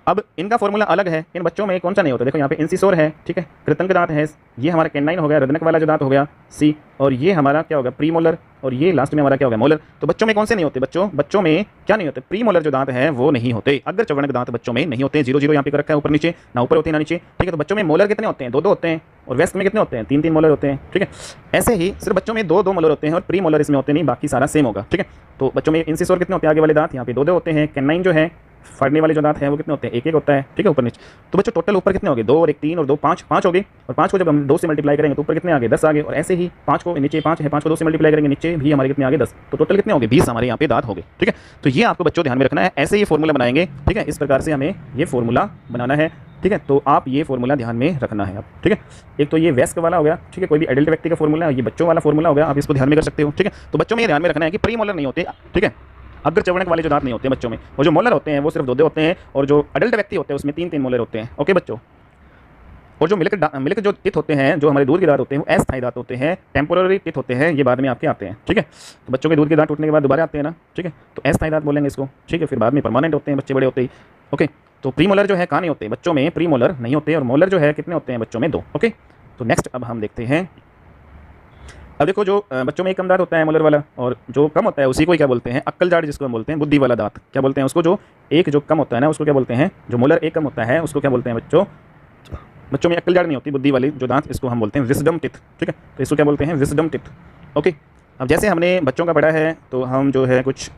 अब इनका फॉर्मूला अलग है, इन बच्चों में कौन सा नहीं होता। देखो यहाँ पे इंसिसोर है, ठीक है, कृतंक दांत है, ये हमारा कैनाइन हो गया, रदनक वाला जो दांत हो गया सी, और ये हमारा क्या होगा प्री मोलर, और ये लास्ट में हमारा क्या होगा मोलर। तो बच्चों में कौन से नहीं होते, बच्चों में क्या नहीं होते, प्री मोलर जो दांत है वो नहीं होते। अग्र चवणक दांत बच्चों में नहीं होते। 0 0 यहाँ पे कर रखा है, ऊपर नीचे ना ऊपर होते हैं ना नीचे। ठीक है, तो बच्चों में मोलर कितने होते हैं 2 2 होते हैं और वयस्क में कितने होते हैं 3 3 मोलर होते हैं। ठीक है, ऐसे ही सिर्फ बच्चों में 2 2 मोलर होते हैं और प्री मोलर इसमें होते नहीं, बाकी सारा सेम होगा। ठीक है, तो बच्चों में इंसिसोर कितने होते हैं आगे वाले दांत, यहाँ पे 2 2 होते हैं। कैनाइन जो है फाड़ने वाले जो दांत हैं वो कितने होते हैं 1 1 होता है। ठीक है, ऊपर नीचे। तो बच्चों टोटल ऊपर कितने हो गए 2 और 1 3 और 2 5 5 हो गए। और 5 को जब हम 2 से मल्टीप्लाई करेंगे तो ऊपर कितने आ गए 10 आ गए। और ऐसे ही 5 को नीचे 5 है, 5 को 2 से मल्टीप्लाई करेंगे नीचे भी हमारे कितने आ गए 10। तो टोटल कितने हो गए 20 हमारे यहाँ पे दांत हो गए। ठीक है, तो ये आपको बच्चों ध्यान में रखना है, ऐसे ये फॉर्मूला बनाएंगे। ठीक है, इस प्रकार से हमें ये फॉर्मूला बनाना है। ठीक है, तो आप ये फॉर्मूला ध्यान में रखना है आप। ठीक है, एक तो ये वयस्क वाला हो गया, ठीक है, कोई भी एडल्ट व्यक्ति का फॉर्मूला है, ये बच्चों वाला फॉर्मूला हो गया, आप इसको ध्यान में कर सकते हो। ठीक है, तो बच्चों में ये ध्यान में रखना है कि प्री मोलर नहीं होते। ठीक है, अग्र चवणक वाले जो दांत नहीं होते बच्चों में, और जो मोलर होते हैं वो सिर्फ 2 2 होते हैं, और जो अडल्ट व्यक्ति होते हैं उसमें 3 3 मोलर होते हैं। ओके बच्चों, और जो मिल्क जो टीथ होते हैं, जो हमारे दूध के दांत होते हैं वो अस्थायी दांत होते हैं, टेम्पोररी टीथ होते हैं, ये बाद में आपके आते हैं। ठीक है, तो बच्चों के दूध के दांत टूटने के बाद दोबारा आते हैं ना। ठीक है, तो अस्थायी दांत बोलेंगे इसको। ठीक है, फिर बाद में परमानेंट होते हैं बच्चे बड़े होते ही। ओके, तो प्री मोलर जो है कहाँ नहीं होते बच्चों में, प्री मोलर नहीं होते, और मोलर जो है कितने होते हैं बच्चों में 2। ओके, तो नेक्स्ट अब हम देखते हैं। अब देखो जो बच्चों में एक कम दांत होता है मोलर वाला, और जो कम होता है उसी को क्या बोलते हैं अक्कल जाड़, जिसको हम बोलते हैं बुद्धि वाला दांत। क्या बोलते हैं उसको, जो एक जो कम होता है ना उसको क्या बोलते हैं, जो मोलर एक कम होता है उसको क्या बोलते हैं बच्चों में अक्कल जाड़ नहीं होती, बुद्धि वाली जो दांत, इसको हम बोलते हैं विजडम टिथ। ठीक है, तो इसको क्या बोलते हैं विजडम टिथ। ओके, अब जैसे हमने बच्चों का पढ़ा है तो हम जो है कुछ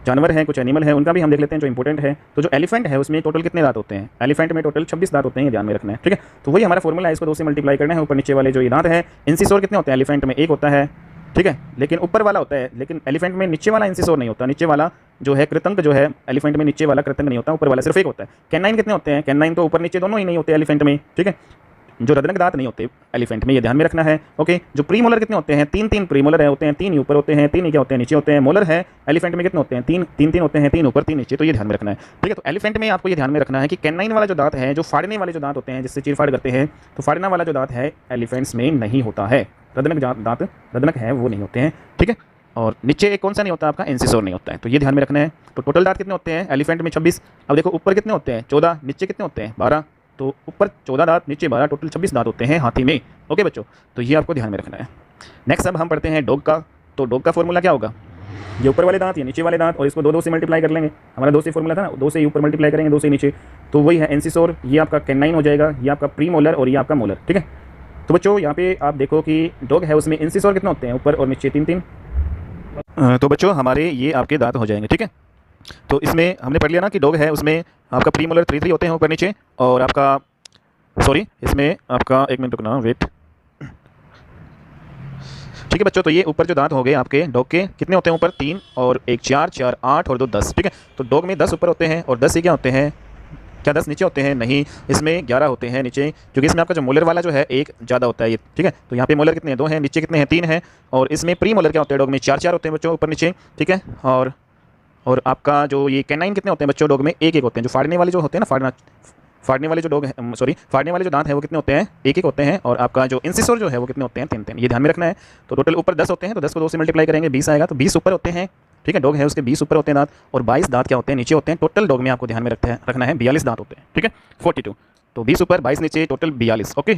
जानवर हैं, कुछ एनिमल हैं, उनका भी हम देख लेते हैं जो इंपॉर्टेंट है। तो जो एलिफेंट है उसमें टोटल कितने दांत होते हैं, एलिफेंट में टोटल 26 दांत होते हैं, ये ध्यान में रखना है। ठीक है, तो वही हमारा फॉर्मूला है, इसको 2 से मल्टीप्लाई करना है, ऊपर नीचे वाले जो ये दांत है। इंसिसोर कितने होते हैं एलिफेंट में 1 होता है। ठीक है, लेकिन ऊपर वाला होता है, लेकिन एलिफेंट में नीचे वाला इंसिसोर नहीं होता, नीचे वाला जो है कृतंक जो है एलिफेंट में नीचे वाला कृतंक नहीं होता, ऊपर वाला सिर्फ 1 होता है। कैनाइन कितने होते हैं, कैनाइन तो ऊपर नीचे दोनों ही नहीं होते एलिफेंट में। ठीक है, जो रदनक दांत नहीं होते एलिफेंट में, ये ध्यान में रखना है। ओके, जो प्री मोलर कितने होते हैं 3 3 प्री मोलर है होते हैं, 3 ही ऊपर होते हैं, 3 ही क्या होते हैं नीचे होते हैं। मोलर है एलिफेंट में कितने होते हैं 3 3 3 होते हैं, 3 ऊपर 3 नीचे, तो ये ध्यान में रखना है। ठीक है, तो एलिफेंट में आपको ये ध्यान में रखना है कि कैनाइन वाला जो दांत है, जो फाड़ने वाले जो दांत होते हैं जिससे चीरफाड़ करते हैं, तो फाड़ना वाला जो दांत है एलिफेंट्स में नहीं होता है। रदनक दांत रदनक है वो नहीं होते हैं। ठीक है, और नीचे एक कौन सा नहीं होता आपका इंसिसोर नहीं होता है, तो ये ध्यान में रखना है। तो टोटल दांत कितने होते हैं एलिफेंट में 26। अब देखो ऊपर कितने होते हैं 14, नीचे कितने होते हैं 12, तो ऊपर 14 दांत नीचे 12, टोटल 26 दांत होते हैं हाथी में। ओके बच्चों, तो ये आपको ध्यान में रखना है। नेक्स्ट अब हम पढ़ते हैं डॉग का। तो डॉग का फॉर्मूला क्या होगा, ये ऊपर वाले दांत, ये नीचे वाले दांत, और इसको 2 2 से मल्टीप्लाई कर लेंगे। हमारा 2 से फॉर्मूला था ना, 2 से ऊपर मल्टीप्लाई करेंगे 2 से नीचे, तो वही है इंसिसोर, ये आपका कैनाइन हो जाएगा, ये आपका प्री मोलर और ये आपका मोलर। ठीक है, तो बच्चों यहाँ पे आप देखो कि डॉग है उसमें इंसिसोर कितने होते हैं ऊपर और नीचे 3 3। तो बच्चों हमारे ये आपके दांत हो जाएंगे। ठीक है, तो इसमें हमने पढ़ लिया ना कि डॉग है उसमें आपका प्री मोलर 3 3 होते हैं ऊपर नीचे, और आपका इसमें आपका 1 मिनट रुकना वेट। ठीक है बच्चों, तो ये ऊपर जो दांत हो गए आपके डॉग के कितने होते हैं ऊपर 3 और 1 4 4 8 और 2 10। ठीक है, तो डॉग में 10 ऊपर होते हैं और 10 ही क्या होते हैं, क्या 10 नीचे होते हैं, नहीं, इसमें 11 होते हैं नीचे, क्योंकि इसमें आपका जो मोलर वाला जो है 1 ज़्यादा होता है ये। ठीक है, तो यहाँ पे मोलर कितने हैं 2 हैं, नीचे कितने हैं 3 हैं, और इसमें प्री मोलर क्या होते हैं डॉग में 4 4 होते हैं बच्चों ऊपर नीचे। ठीक है, और आपका जो ये कैनाइन कितने होते हैं बच्चों डॉग में 1 1 होते हैं। जो फाड़ने वाले जो होते हैं ना, फाड़ने वाले जो डॉग हैं, फाड़ने वाले जो दांत हैं वो कितने होते हैं 1 1 होते हैं, और आपका जो इंसिसोर जो है वो कितने होते हैं 3 3। ये ध्यान में रखना है। तो टोटल ऊपर 10 होते हैं, तो 10 को 2 से मल्टीप्लाई करेंगे 20 आएगा, तो 20 ऊपर होते हैं। ठीक है, डॉग है उसके 20 ऊपर होते हैं दांत, और 22 दांत क्या होते हैं नीचे होते हैं। टोटल डॉग में आपको ध्यान में रखना है 42 दांत होते हैं। ठीक है, 42। तो 20 ऊपर 22 नीचे, टोटल 42। ओके।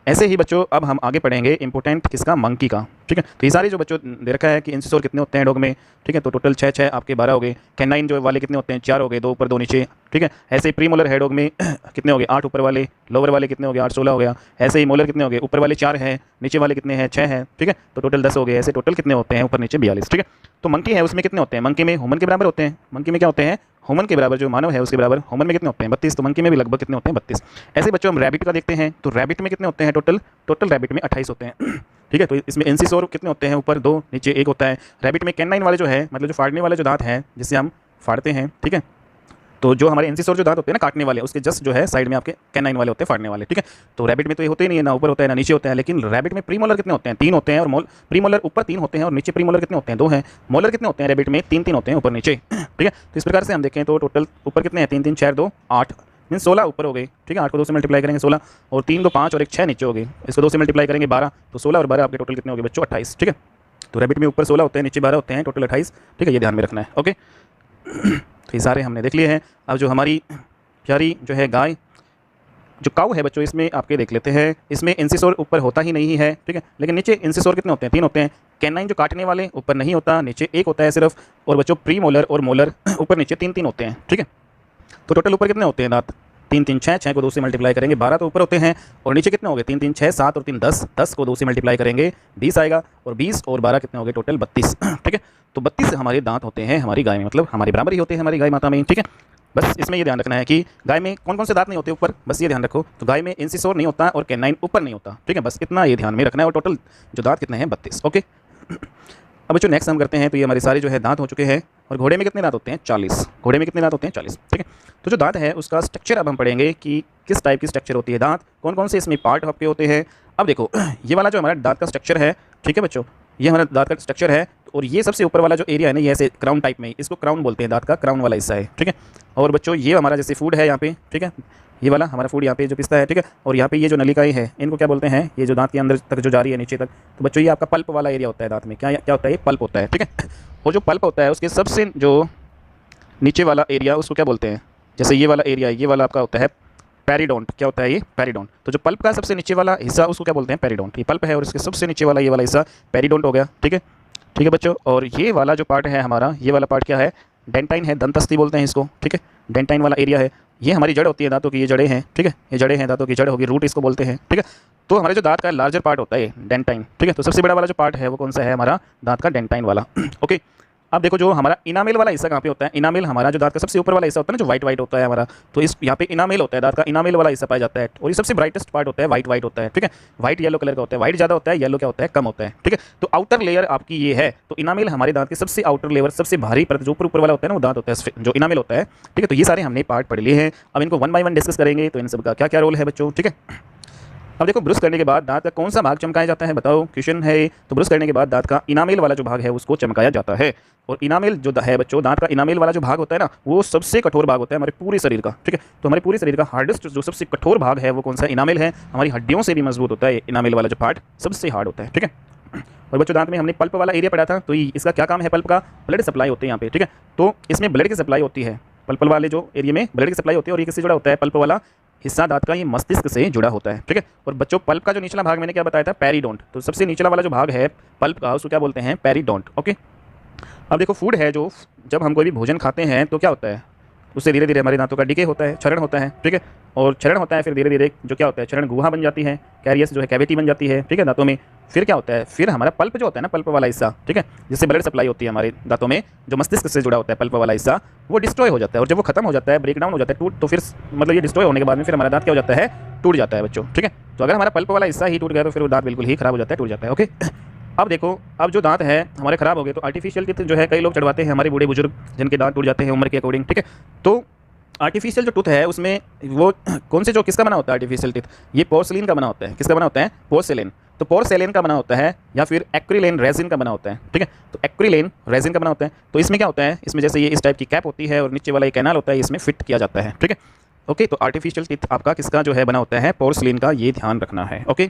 ऐसे ही बच्चों अब हम आगे पढ़ेंगे इंपॉर्टेंट किसका, मंकी का। ठीक है, तो ये सारे जो बच्चों दे रखा है कि इंसिसोर कितने होते हैं डॉग में। ठीक है, तो टोटल 6 आपके 12 हो गए। कैनाइन जो वाले कितने होते हैं, 4 हो गए, 2 ऊपर 2 नीचे। ठीक है, ऐसे ही प्री मोलर है डॉग में कितने हो गए, 8 ऊपर वाले, लोअर वाले कितने हो गए, 8 16 हो गया। ऐसे ही मोलर कितने हो गए, ऊपर वाले 4 हैं, नीचे वाले कितने हैं, 6 हैं। ठीक है, तो टोटल 10 हो गए। ऐसे टोटल कितने होते हैं, ऊपर नीचे 42। ठीक है, तो मंकी है उसमें कितने होते हैं, मंकी में ह्यूमन के बराबर होते हैं। मंकी में क्या होते हैं, ह्यूमन के बराबर, जो मानव है उसके बराबर ह्यूमन में कितने होते हैं, 32। तो मंकी में भी लगभग कितने होते हैं, 32। ऐसे बच्चों हम रैबिट का देखते हैं, तो रैबिट में कितने होते हैं, टोटल रैबिट में 28 होते हैं। ठीक है, तो इसमें इंसिसोर कितने होते हैं, ऊपर 2 नीचे 1 होता है। रैबिट में कैनाइन वाले जो है, मतलब जो फाड़ने वाले जो दांत हैं जिससे हम फाड़ते हैं। ठीक है, तो जो हमारे इंसिसोर जो दांत होते हैं ना काटने वाले, उसके जस्ट जो है साइड में आपके कैनाइन वाले होते हैं, फाड़ने वाले। ठीक है, तो रैबिट में तो ये होते ही नहीं है, ना ऊपर होता है ना नीचे होता है। लेकिन रैबिट में प्रीमोलर कितने होते हैं, 3 होते हैं। और प्रीमोलर ऊपर 3 होते हैं और नीचे प्रीमोलर कितने होते हैं, 2 हैं। मोलर कितने होते हैं रैबिट में, 3 होते हैं ऊपर नीचे। ठीक है, तो इस प्रकार से हम देखें तो टोटल ऊपर कितने हैं, 3 3 6 2 8 मीन 16 ऊपर हो गए। ठीक है, 8 को 2 से मल्टीप्लाई करेंगे 16, और 3 2 5 और 1 6 नीचे हो गए। इसको 2 से मल्टीप्लाई करेंगे 12, तो 16 और 12 आपके टोटल कितने हो गए बच्चों, 28। ठीक है, तो रैबिट में ऊपर 16 होते हैं, नीचे 12 होते हैं, टोटल 28। ठीक है, ये ध्यान में रखना है। ओके, तो ये सारे हमने देख लिए हैं। अब जो हमारी प्यारी जो है गाय, जो काऊ है बच्चों, इसमें आपके देख लेते हैं। इसमें इंसिसोर ऊपर होता ही नहीं है। ठीक है, लेकिन नीचे इंसिसोर कितने होते हैं, 3 होते हैं। कैनाइन जो काटने वाले ऊपर नहीं होता, नीचे 1 होता है सिर्फ। और बच्चों प्री मोलर और मोलर ऊपर नीचे 3 होते हैं। ठीक है, तो टोटल ऊपर कितने होते हैं दांत, 3 3 6, 6 को 2 से मल्टीप्लाई करेंगे 12 तो ऊपर होते हैं। और नीचे कितने हो गए, 3 3 6 7 और 3 10, 10 को 2 से मल्टीप्लाई करेंगे 20 आएगा। और 20 और 12 कितने हो गए, टोटल 32। ठीक है, तो 32 हमारे दांत होते हैं हमारी गाय में, मतलब हमारे बराबर ही होते हैं हमारी गाय माता में। ठीक है, बस इसमें ये ध्यान रखना है कि गाय में कौन कौन से दांत नहीं होते ऊपर, बस ये ध्यान रखो। तो गाय में इंसिसोर नहीं होता और कैनाइन ऊपर नहीं होता। ठीक है, बस इतना ये ध्यान में रखना है। और टोटल जो दांत कितने हैं, 32। ओके, अब बच्चों नेक्स्ट हम करते हैं। तो ये हमारे सारे जो है दांत हो चुके हैं। और घोड़े में कितने दांत होते हैं, 40। घोड़े में कितने दांत होते हैं, 40। ठीक है, तो जो दांत है उसका स्ट्रक्चर अब हम पढ़ेंगे कि किस टाइप की स्ट्रक्चर होती है, दांत कौन कौन से इसमें पार्ट आपके होते हैं। अब देखो ये वाला जो हमारा दांत का स्ट्रक्चर है, ठीक है बच्चों, ये हमारा दांत का स्ट्रक्चर है। और ये सबसे ऊपर वाला जो एरिया है ना, ये ऐसे क्राउन टाइप में, इसको क्राउन बोलते हैं, दांत का क्राउन वाला हिस्सा है। ठीक है, और बच्चों ये हमारा जैसे फूड है यहाँ पे। ठीक है, ये वाला हमारा फूड यहाँ पे जो पिसता है। ठीक है, और यहाँ पे ये जो नलिकाएं है इनको क्या बोलते हैं, ये जो दांत के अंदर तक जो जा रही है नीचे तक, तो बच्चों ये आपका पल्प वाला एरिया होता है दांत में। क्या क्या होता है, ये पल्प होता है। ठीक है, और जो पल्प होता है उसके सबसे जो नीचे वाला एरिया उसको क्या बोलते हैं, जैसे ये वाला एरिया, ये वाला आपका होता है पेरिडोंट। क्या होता है ये, पेरिडोंट। तो जो पल्प का सबसे नीचे वाला हिस्सा उसको क्या बोलते हैं, पेरिडोंट। ये पल्प है और इसके सबसे नीचे वाला ये वाला हिस्सा पेरिडोंट हो गया। ठीक है, ठीक है बच्चों, और ये वाला जो पार्ट है हमारा, ये वाला पार्ट क्या है, डेंटाइन है, दंतस्ती बोलते हैं इसको। ठीक है, डेंटाइन वाला एरिया है, ये हमारी जड़ होती है दांतों की, ये जड़ें हैं। ठीक है, ये जड़ें हैं दांतों की, जड़ होगी, रूट इसको बोलते हैं। ठीक है, तो हमारे जो दांत का लार्जर पार्ट होता है डेंटाइन। ठीक है, तो सबसे बड़ा वाला जो पार्ट है वो कौन सा है, हमारा दांत का डेंटाइन वाला। ओके, अब देखो जो हमारा इनामेल वाला हिस्सा कहाँ पे होता है, इनामेल हमारा जो दांत का सबसे ऊपर वाला हिस्सा होता है ना, जो वाइट वाइट होता है हमारा, तो इस यहाँ पे इनामेल होता है, दांत का इनामेल वाला हिस्सा पाया जाता है। और ये सबसे ब्राइटेस्ट पार्ट होता है, वाइट वाइट होता है। ठीक है, वाइट येलो कलर का होता है, वाइट ज़्यादा होता है, येलो क्या होता है, कम होता है। ठीक है, तो आउटर लेयर आपकी ये है, तो इनामेल हमारे दांत के सबसे आउटर लेयर, सबसे भारी परत जो ऊपर वाला होता है ना, वो दांत होता है, जो इनामेल होता है। ठीक है, तो ये सारे हमने पार्ट पढ़ लिए हैं। अब इनको 1 बाय 1 डिस्कस करेंगे, तो इन सब का क्या क्या रोल है बच्चों। ठीक है, अब देखो ब्रश करने के बाद दांत का कौन सा भाग चमकाया जाता है, बताओ, क्वेश्चन है। तो ब्रश करने के बाद दांत का इनामेल वाला जो भाग है उसको चमकाया जाता है। और इनामेल जो है बच्चों, दांत का इनामेल वाला जो भाग होता है ना, वो सबसे कठोर भाग होता है हमारे पूरे शरीर का। ठीक है, तो हमारे पूरे शरीर का हार्डेस्ट जो सबसे कठोर भाग है वो कौन सा, इनामेल है। हमारी हड्डियों से भी मजबूत होता है इनामेल वाला जो पार्ट, सबसे हार्ड होता है। ठीक है, और बच्चों दांत में हमने पल्प वाला एरिया पढ़ा था, तो इसका क्या काम है, पल्प का ब्लड सप्लाई होती है यहाँ पे। ठीक है, तो इसमें ब्लड की सप्लाई होती है, पल्प वाले जो एरिया में ब्लड की सप्लाई होती है। और ये किससे जुड़ा होता है, पल्प वाला हिस्सा दांत का, ये मस्तिष्क से जुड़ा होता है। ठीक है, और बच्चों पल्प का जो निचला भाग मैंने क्या बताया था, पेरिडोंट। तो सबसे निचला वाला जो भाग है पल्प का उसको क्या बोलते हैं, पेरिडोंट। ओके, अब देखो फूड है जो, जब हम कोई भी भोजन खाते हैं तो क्या होता है, उससे धीरे धीरे हमारे दांतों का डिके होता है, क्षरण होता है। ठीक है, और क्षरण होता है, फिर धीरे धीरे जो क्या होता है, क्षरण गुहा बन जाती है, कैरियस जो है कैविटी बन जाती है। ठीक है, दांतों में फिर क्या होता है, फिर हमारा पल्प जो होता है ना, पल्प वाला हिस्सा, ठीक है, जिससे ब्लड सप्लाई होती है हमारे दांतों में, जो मस्तिष्क से जुड़ा होता है पल्प वाला हिस्सा, वो डिस्ट्रॉय हो जाता है। और जब वो खत्म हो जाता है, ब्रेक डाउन हो जाता है, टूट, तो फिर मतलब ये डिस्ट्रॉय होने के बाद में फिर हमारा दांत क्या हो जाता है, टूट जाता है बच्चों। ठीक है, तो अगर हमारा पल्प वाला हिस्सा ही टूट गया तो फिर वो दांत बिल्कुल ही खराब हो जाता है, टूट जाता है। ओके, अब देखो, अब जो दांत है हमारे खराब हो गए तो आर्टिफिशियल टीथ जो है कई लोग चढ़वाते हैं, हमारे बूढ़े बुजुर्ग जिनके दांत टूट जाते हैं उम्र के अकॉर्डिंग। ठीक है, तो आर्टिफिशियल जो टूथ है उसमें वो कौन से, जो किसका बना होता है आर्टिफिशियल टीथ, ये पोर्सिलिन का बना होता है। किसका बना होता है, पोर्सिलिन। तो पोर्सिलिन का बना होता है या फिर एक्रिलेन रेजिन का बना होता है। ठीक है, तो एक्रिलेन रेजिन का बना होता है। तो इसमें क्या होता है, इसमें जैसे ये इस टाइप की कैप होती है और नीचे वाला ये कैनाल होता है, इसमें फिट किया जाता है। ठीक है, ओके, तो आर्टिफिशियल टीथ आपका किसका जो है बना होता है, पोर्सिलिन का, ये ध्यान रखना है। ओके,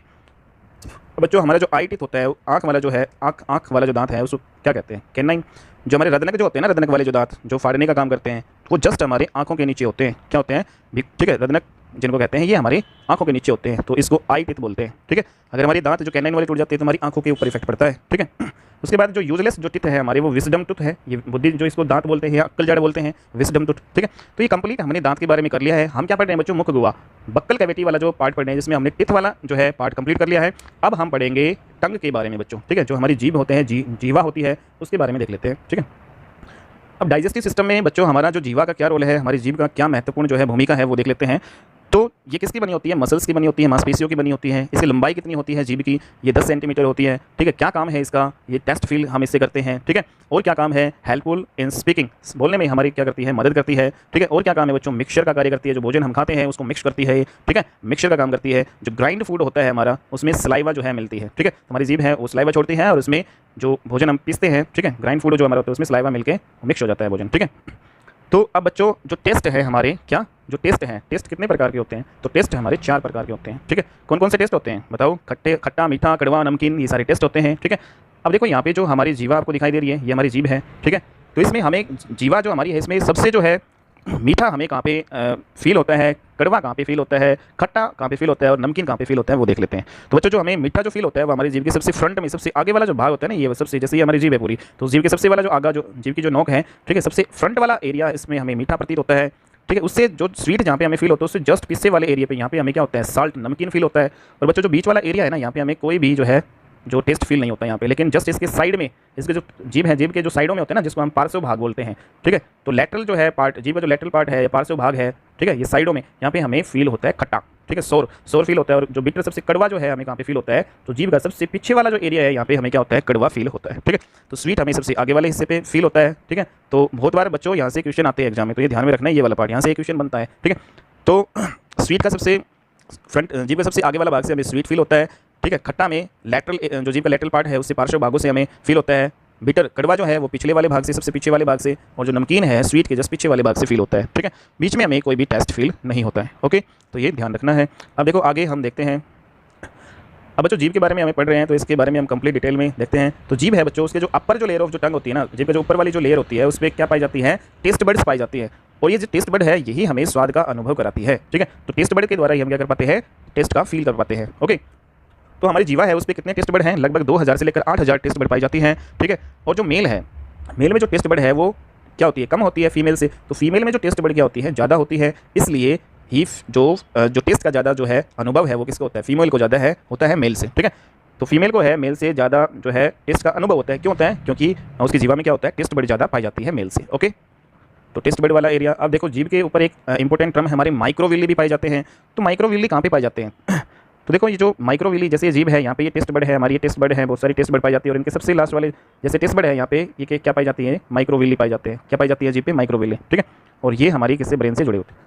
बच्चों हमारा जो आई टीथ होता है, आँख वाला जो है, आँख वाला जो दांत है उसको क्या कहते हैं, कैनाइन। जो हमारे रदनक जो होते हैं ना, रदनक वाले जो दांत जो फाड़ने का काम करते हैं, वो जस्ट हमारे आँखों के नीचे होते हैं। क्या होते हैं, ठीक है, रदनक जिनको कहते हैं, ये हमारी आंखों के नीचे होते हैं, तो इसको आई टीथ बोलते हैं। ठीक है, अगर हमारी दांत जो कैनाइन वाले टूट जाते हैं तो हमारी आंखों के ऊपर इफेक्ट पड़ता है। ठीक है, उसके बाद जो यूजलेस जो टीथ है हमारे, वो विजडम टूथ है। ये बुद्धि जो इसको दांत बोलते हैं या अक्ल जड़ बोलते हैं, विजडम टूथ। ठीक है, तो ये कंप्लीट हमने दांत के बारे में कर लिया है। हम क्या पढ़ रहे हैं बच्चों? मुख गुहा, बक्कल कैविटी वाला जो पार्ट पढ़ रहे हैं, जिसमें हमने टीथ वाला जो है पार्ट कंप्लीट कर लिया है। अब हम पढ़ेंगे टंग के बारे में बच्चों। ठीक है, जो हमारी जीभ होते हैं, जीवा होती है, उसके बारे में देख लेते हैं। ठीक है, अब डाइजेस्टिव सिस्टम में बच्चों हमारा जो जीवा का क्या रोल है, हमारी जीभ का क्या महत्वपूर्ण जो है भूमिका है, वो देख लेते हैं। तो ये किसकी बनी होती है? मसल्स की बनी होती है, मांसपेशियों की बनी होती है। इसकी लंबाई कितनी होती है जीभ की? ये 10 सेंटीमीटर होती है। ठीक है, क्या काम है इसका? ये टेस्ट फील हम इससे करते हैं। ठीक है, और क्या काम है? हेल्पफुल इन स्पीकिंग, बोलने में हमारी क्या करती है? मदद करती है। ठीक है, और क्या काम है बच्चों? मिक्सचर का कार्य करती है, जो भोजन हम खाते हैं उसको मिक्स करती है। ठीक है, मिक्सचर का काम करती है। जो ग्राइंड फूड होता है हमारा, उसमें सलाइवा जो है मिलती है। ठीक है, हमारी जीभ है वो सलाइवा छोड़ती है और उसमें जो भोजन हम पीसते हैं, ठीक है, ग्राइंड फूड जो हमारा होता है उसमें सलाइवा मिलके मिक्स हो जाता है भोजन। ठीक है, तो अब बच्चों जो टेस्ट है हमारे, क्या जो टेस्ट हैं, टेस्ट कितने प्रकार के होते हैं? तो टेस्ट हमारे 4 प्रकार के होते हैं। ठीक है, कौन कौन से टेस्ट होते हैं बताओ? खट्टा, मीठा, कड़वा, नमकीन, ये सारे टेस्ट होते हैं। ठीक है, अब देखो यहाँ पे जो हमारी जीवा आपको दिखाई दे रही है, ये हमारी जीभ है। ठीक है, तो इसमें हमें जीवा जो हमारी है, इसमें सबसे जो है मीठा हमें कहाँ पे फील होता है, कड़वा कहाँ पे फील होता है, खट्टा कहाँ पे फील होता है और नमकीन कहाँ पे फील होता है, वो देख लेते हैं। तो बच्चों जो हमें मीठा जो फील होता है वो हमारी जीभ के सबसे फ्रंट में, सबसे आगे वाला जो भाग होता है ना, ये सबसे, जैसे ये हमारी जीभ है पूरी, तो जीभ के सबसे वाला जो आगा जो जीभ की जो नोक है, ठीक है, सबसे फ्रंट वाला एरिया, इसमें हमें मीठा प्रतीत होता है। ठीक है, उससे जो स्वीट जहाँ पे हमें फील होता है, उससे जस्ट पीछे वाले एरिया पे यहाँ पे हमें क्या होता है? साल्ट, नमकीन फील होता है। और बच्चों जो बीच वाला एरिया है ना, यहाँ पे हमें कोई भी जो है जो टेस्ट फील नहीं होता है यहाँ पे, लेकिन जस्ट इसके साइड में, इसके जो जीभ है, जीभ के जो साइडों में होते हैं ना, जिसको हम पार्श्व भाग बोलते हैं। ठीक है, तो लेटरल जो है पार्ट, जीभ का जो लेटरल पार्ट है, पार्श्व भाग है, ठीक है, ये साइडों में, यहाँ पे हमें फील होता है खट्टा। ठीक है, सोर फील होता है। और जो बिटर सबसे कड़वा जो है हमें कहाँ पे फील होता है? तो जीभ का सबसे पीछे वाला जो एरिया है, यहाँ पे हमें क्या होता है? कड़वा फील होता है। ठीक है, तो स्वीट हमें सबसे आगे वाले हिस्से पे फील होता है। ठीक है, तो बहुत बार बच्चों यहाँ से क्वेश्चन आते हैं एग्जाम में, तो ये ध्यान में रखना है, ये वाला पार्ट यहाँ से क्वेश्चन बनता है। ठीक है, तो स्वीट का सबसे फ्रंट, जीभ का सबसे आगे वाला भाग से हमें स्वीट फील होता है। ठीक है, खट्टा में लेटरल, जो जीभ का लेटरल पार्ट है, उससे पार्श्व भागों से हमें फील होता है। बिटर, कड़वा जो है वो पिछले वाले भाग से, सबसे पीछे वाले भाग से, और जो नमकीन है स्वीट के जस्ट पीछे वाले भाग से फील होता है। ठीक है, बीच में हमें कोई भी टेस्ट फील नहीं होता है। ओके, तो ये ध्यान रखना है। अब देखो आगे हम देखते हैं, अब बच्चों जीभ के बारे में हमें पढ़ रहे हैं, तो इसके बारे में हम कंप्लीट डिटेल में देखते हैं। तो जीभ है बच्चों, उसके जो अपर जो लेयर ऑफ जो टंग होती है ना, जीभ का जो ऊपर वाली जो लेयर होती है, उस पर क्या पाई जाती है? टेस्ट बड्स पाई जाती है। और ये जो टेस्ट बड है, यही हमें स्वाद का अनुभव कराती है। ठीक है, तो टेस्ट बड के द्वारा ही हम क्या कर पाते हैं? टेस्ट का फील कर पाते हैं। ओके, तो हमारी जीवा है उस पर कितने टेस्ट बड हैं? लगभग 2000 से लेकर 8000 टेस्ट बड पाई जाती हैं। ठीक है, और जो मेल है, मेल में जो टेस्ट बड है वो क्या होती है? कम होती है फीमेल से। तो फीमेल में जो टेस्ट बड क्या होती है? ज़्यादा होती है। इसलिए ही जो टेस्ट का ज़्यादा जो है अनुभव है वो किसको होता है? फीमेल को ज़्यादा है, होता है मेल से। ठीक है, तो फीमेल को है मेल से ज़्यादा जो है टेस्ट का अनुभव होता है। क्यों होता है? क्योंकि उसकी जीवा में क्या होता है? टेस्ट बड ज़्यादा पाई जाती है मेल से। ओके, तो टेस्ट बड वाला एरिया। अब देखो जीभ के ऊपर एक इंपॉर्टेंट टर्म हमारे माइक्रोविली भी पाए जाते हैं। तो माइक्रोविली कहाँ पे पाए जाते हैं? तो देखो ये जो माइक्रोविली, जैसे ये जीभ है, यहाँ पे ये टेस्ट बड है, हमारी ये टेस्ट बड है, बहुत सारी टेस्ट बड पाई जाती है। और इनके सबसे लास्ट वाले जैसे टेस्ट बड है, यहाँ पे ये क्या पाई जाती है? माइक्रोविली पाई जाते हैं। क्या पाई जाती है जीभ पे? माइक्रोविली। ठीक है, और ये हमारी किससे? ब्रेन से जुड़े होते हैं।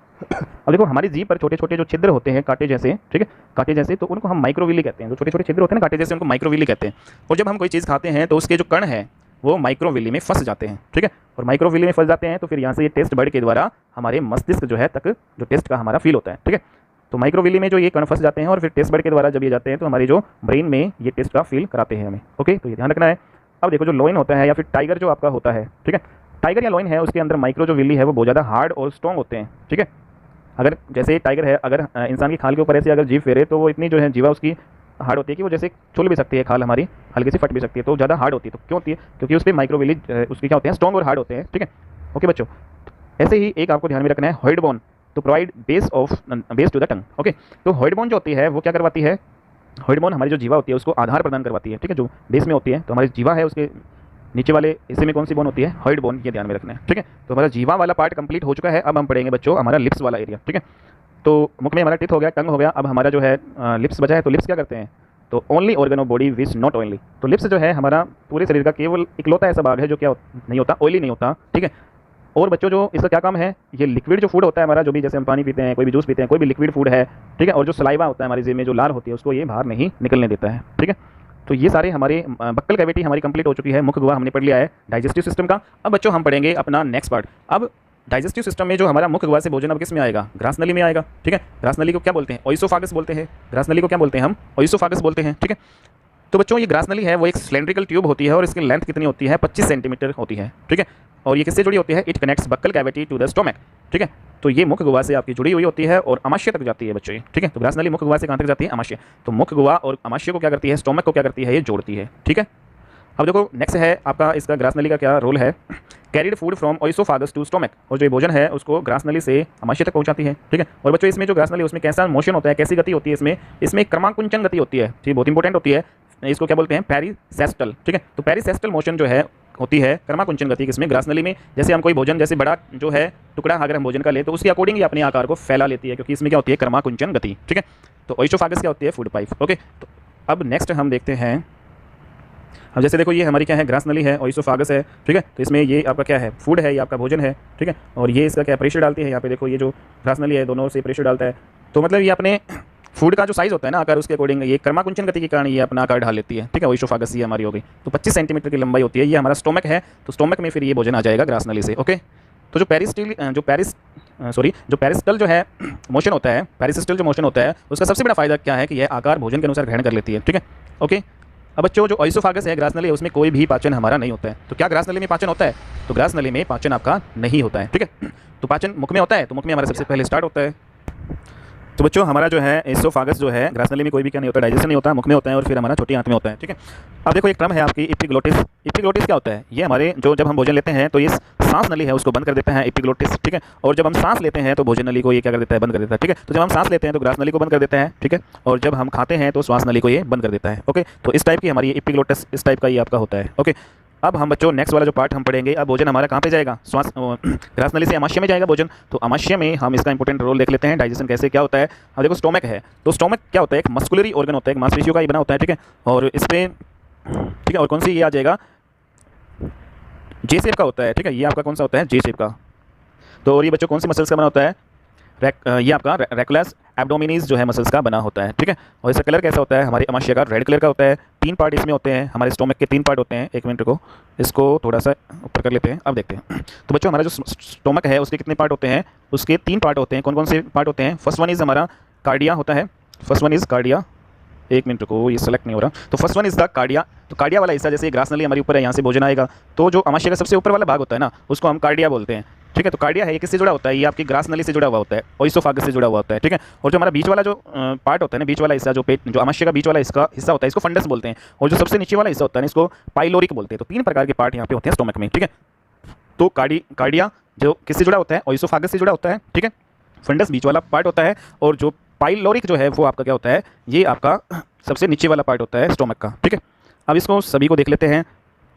अब देखो हमारी जीभ पर छोटे छोटे जो छिद्र होते हैं, कांटे जैसे, ठीक है, कांटे जैसे, तो उनको हम माइक्रोविली कहते हैं। जो छोटे छोटे छिद्र होते हैं ना कांटे जैसे, उनको माइक्रोविली कहते हैं। और जब हम कोई चीज़ खाते हैं तो उसके जो कण है वो माइक्रोविली में फंस जाते हैं। ठीक है, और माइक्रोविली में फंस जाते हैं तो फिर यहाँ से ये टेस्ट बड के द्वारा हमारे मस्तिष्क जो है तक जो टेस्ट का हमारा फील होता है। ठीक है, तो माइक्रोविली में जो ये कण फंस जाते हैं और फिर टेस्ट बड के द्वारा जब ये जाते हैं तो हमारी जो ब्रेन में ये टेस्ट का फील कराते हैं हमें। ओके, तो ये ध्यान रखना है। अब देखो जो लोइन होता है या फिर टाइगर जो आपका होता है, ठीक है, टाइगर या लोइन है, उसके अंदर माइक्रो जो विली है वो बहुत ज़्यादा हार्ड और स्ट्रॉन्ग होते हैं। ठीक है, अगर जैसे टाइगर है, अगर इंसान की खाल के ऊपर ऐसे अगर जीभ फेरे तो वो इतनी जो है जीवा उसकी हार्ड होती है कि वो जैसे चुल भी सकती है, खाल हमारी हल्की सी फट भी सकती है, तो ज़्यादा हार्ड होती है। तो क्यों होती है? क्योंकि उस पर माइक्रोविली उसके क्या होते हैं? स्ट्रॉन्ग और हार्ड होते हैं। ठीक है, ओके बच्चों, ऐसे ही एक आपको ध्यान में रखना है, hyoid bone to provide base to the tongue. Okay, तो हॉइड बोन जो होती है वो क्या करवाती है? हॉइड बोन हमारी जो जीवा होती है उसको आधार प्रदान करवाती है। ठीक है, जो बेस में होती है, तो हमारी जीवा है उसके नीचे वाले हिस्से में कौन सी बोन होती है? हॉइड बोन, ये ध्यान में रखना है। ठीक है, तो हमारा जीवा वाला पार्ट कंप्लीट हो चुका है। अब हम पढ़ेंगे बच्चों हमारा लिप्स वाला एरिया। ठीक है, तो मुख में हमारा टीथ हो गया, टंग हो गया, अब हमारा जो है लिप्स बचा है। तो लिप्स क्या करते हैं? तो only organ of body which not oily. तो लिप्स जो है हमारा पूरे शरीर का केवल इकलौता ऐसा भाग है जो क्या नहीं होता? ऑयली नहीं होता। ठीक है, और बच्चों जो इसका क्या काम है? ये लिक्विड जो फूड होता है हमारा, जो भी जैसे हम पानी पीते हैं, कोई भी जूस पीते हैं, कोई भी लिक्विड फूड है, ठीक है, और जो सलाइवा होता है हमारी जीभ में, जो लार होती है, उसको ये बाहर नहीं निकलने देता है। ठीक है, तो ये सारे हमारे बक्कल कैविटी हमारी कंप्लीट हो चुकी है। मुख गुहा हमने पढ़ लिया है डाइजेस्टिव सिस्टम का। अब बच्चों हम पढ़ेंगे अपना नेक्स्ट पार्ट। अब डाइजेस्टिव सिस्टम में जो हमारा मुख गुहा से भोजन अब किस में आएगा? ग्रास नली में आएगा। ठीक है, ग्रास नली को क्या बोलते हैं? ओइसोफागस बोलते हैं। ग्रास नली को क्या बोलते हैं हम? ओइसोफागस बोलते हैं। ठीक है, तो बच्चों ये ग्रास नली है वो एक सिलेंड्रिकल ट्यूब होती है और इसकी लेंथ कितनी होती है? 25 सेंटीमीटर होती है। ठीक है, और ये किससे जुड़ी होती है? It connects buccal cavity to the stomach, ठीक है। तो ये मुख गुहा से आपकी जुड़ी हुई होती है और अमाशय तक जाती है बच्चों, ठीक है। तो ग्रास नली मुख गुहा से कहाँ तक जाती है? अमाशय। तो मुख गुहा और अमाशय को क्या करती है? स्टोमक को क्या करती है? ये जोड़ती है, ठीक है। अब देखो नेक्स्ट है आपका इसका ग्रास नली का क्या रोल है? Carried food from oesophagus to stomach, और जो भोजन है उसको ग्रास नली से अमाशय तक पहुंचाती है, ठीक है। और बच्चों इसमें जो ग्रास नली उसमें कैसा मोशन होता है, कैसी गति होती है? इसमें क्रमांकुंचन गति होती है, ठीक, बहुत इंपॉर्टेंट होती है। इसको क्या बोलते हैं? पेरिसेस्टल, ठीक है। तो पेरिसेस्टल मोशन जो है होती है क्रमाकुंचन गति किसमें? ग्रास नली में। जैसे हम कोई भोजन, जैसे बड़ा जो है टुकड़ा अगर हम भोजन का ले तो उसके अकॉर्डिंग ही अपने आकार को फैला लेती है, क्योंकि इसमें क्या होती है? क्रमाकुंचन गति, ठीक है। तो ओइसोफागस क्या होती है? Food pipe, okay. तो अब नेक्स्ट हम देखते हैं, अब जैसे देखो ये हमारी क्या है? ग्रास नली है, ओइसोफागस है, ठीक है। तो इसमें ये आपका क्या है? फूड है, ये आपका भोजन है, ठीक है। और ये इसका क्या प्रेशर डालती है? यहाँ पे देखो ये जो ग्रास नली है दोनों से प्रेशर डालता है। तो मतलब ये अपने फूड का जो साइज होता है ना आकार, उसके अकॉर्डिंग ये क्रमाकुंचन गति के कारण ये अपना आकार ढाल लेती है, ठीक है। ओइसोफागस ये हमारी हो गई। तो 25 सेंटीमीटर की लंबाई होती है, ये हमारा स्टोमक है। तो स्टोमक में फिर ये भोजन आ जाएगा ग्रास नली से, ओके। तो जो पेरिस्टल जो है मोशन होता है, पेरिसिस्टल जो मोशन होता है, उसका सबसे बड़ा फायदा क्या है कि यह आकार भोजन के अनुसार ग्रहण कर लेती है, ठीक है, ओके। अब बच्चों जो ओइसोफागस है ग्रास नली, उसमें कोई भी पाचन हमारा नहीं होता है। तो क्या ग्रास नली में पाचन होता है? तो ग्रास नली में पाचन आपका नहीं होता है, ठीक है। तो पाचन मुख में होता है, तो मुख में हमारा सबसे पहले स्टार्ट होता है। तो बच्चों हमारा जो है एसोफागस जो है ग्रास नली में कोई भी क्या नहीं होता, डाइजेशन नहीं होता, मुख में होता है और फिर हमारा छोटी आंत में होता है, ठीक है। अब देखो एक टर्म है आपकी एपिग्लोटिस। एपिग्लोटिस क्या होता है? ये हमारे जो जब हम भोजन लेते हैं तो ये सांस नली है उसको बंद कर देता है एपिग्लोटिस, ठीक है। और जब हम सांस लेते हैं तो भोजन नली को ये क्या कर देता है? बंद कर देता है, ठीक है। तो जब हम सांस लेते हैं तो ग्रास नली को बंद कर देता है, ठीक है। और जब हम खाते हैं तो श्वास नली को ये बंद कर देता है, ओके। तो इस टाइप की हमारी एपिग्लोटिस इस टाइप का ये आपका होता है, ओके। अब हम बच्चों नेक्स्ट वाला जो पार्ट हम पढ़ेंगे, अब भोजन हमारा कहाँ पे जाएगा? श्वास ग्रास नली से अमाशय में जाएगा भोजन। तो अमाशय में हम इसका इंपॉर्टेंट रोल देख लेते हैं, डाइजेशन कैसे क्या होता है। अब देखो स्टोमक है, तो स्टोमक क्या होता है? एक मस्कुलरी ऑर्गन होता है, एक मांसपेशियों का ये बना होता है, ठीक है। और इस पर, ठीक है, और कौन सी ये आ जाएगा? जे शेप का होता है, ठीक है। ये आपका कौन सा होता है? जे शेप का। तो और ये बच्चों कौन सी मसल्स का बना होता है? ये आपका रेकुलस एब्डोमिनीज जो है मसल्स का बना होता है, ठीक है। और इसका कलर कैसा होता है? हमारे अमाशय का रेड कलर का होता है। 3 पार्ट इसमें होते हैं, हमारे स्टोमक के 3 पार्ट होते हैं। एक मिनट को इसको थोड़ा सा ऊपर कर लेते हैं, अब देखते हैं। तो बच्चों हमारा जो स्टोमक है उसके कितने पार्ट होते हैं? उसके 3 पार्ट होते हैं। कौन कौन से पार्ट होते हैं? फर्स्ट वन इज़ हमारा कार्डिया होता है, फर्स्ट वन इज़ कार्डिया। एक मिनट को ये सेलेक्ट नहीं हो रहा। तो first one is the cardia. तो कार्डिया वाला हिस्सा, जैसे ग्रास नली हमारे ऊपर है, यहाँ से भोजन आएगा, तो जो अमाशय का सबसे ऊपर वाला भाग होता है ना, उसको हम कार्डिया बोलते हैं, ठीक है। तो कार्डिया है, ये किससे जुड़ा होता है? ये आपकी ग्रास नली से जुड़ा हुआ होता है, ओइसोफागस से जुड़ा हुआ होता है, ठीक है। और जो हमारा बीच वाला जो पार्ट होता है ना, बीच वाला हिस्सा, जो पेट, जो अमाशय का बीच वाला इसका हिस्सा होता है, इसको फंडस बोलते हैं। और जो सबसे नीचे वाला हिस्सा होता है ना, इसको पाइलोरिक बोलते हैं। तो 3 प्रकार के पार्ट यहाँ पे होते हैं स्टोमक में, ठीक है। तो कार्डिया जो किससे जुड़ा होता है? ओइसोफागस से जुड़ा होता है, ठीक है। फंडस बीच वाला पार्ट होता है, और जो पाइलोरिक जो है वो आपका क्या होता है? ये आपका सबसे नीचे वाला पार्ट होता है स्टोमक का, ठीक है। अब इसको सभी को देख लेते हैं।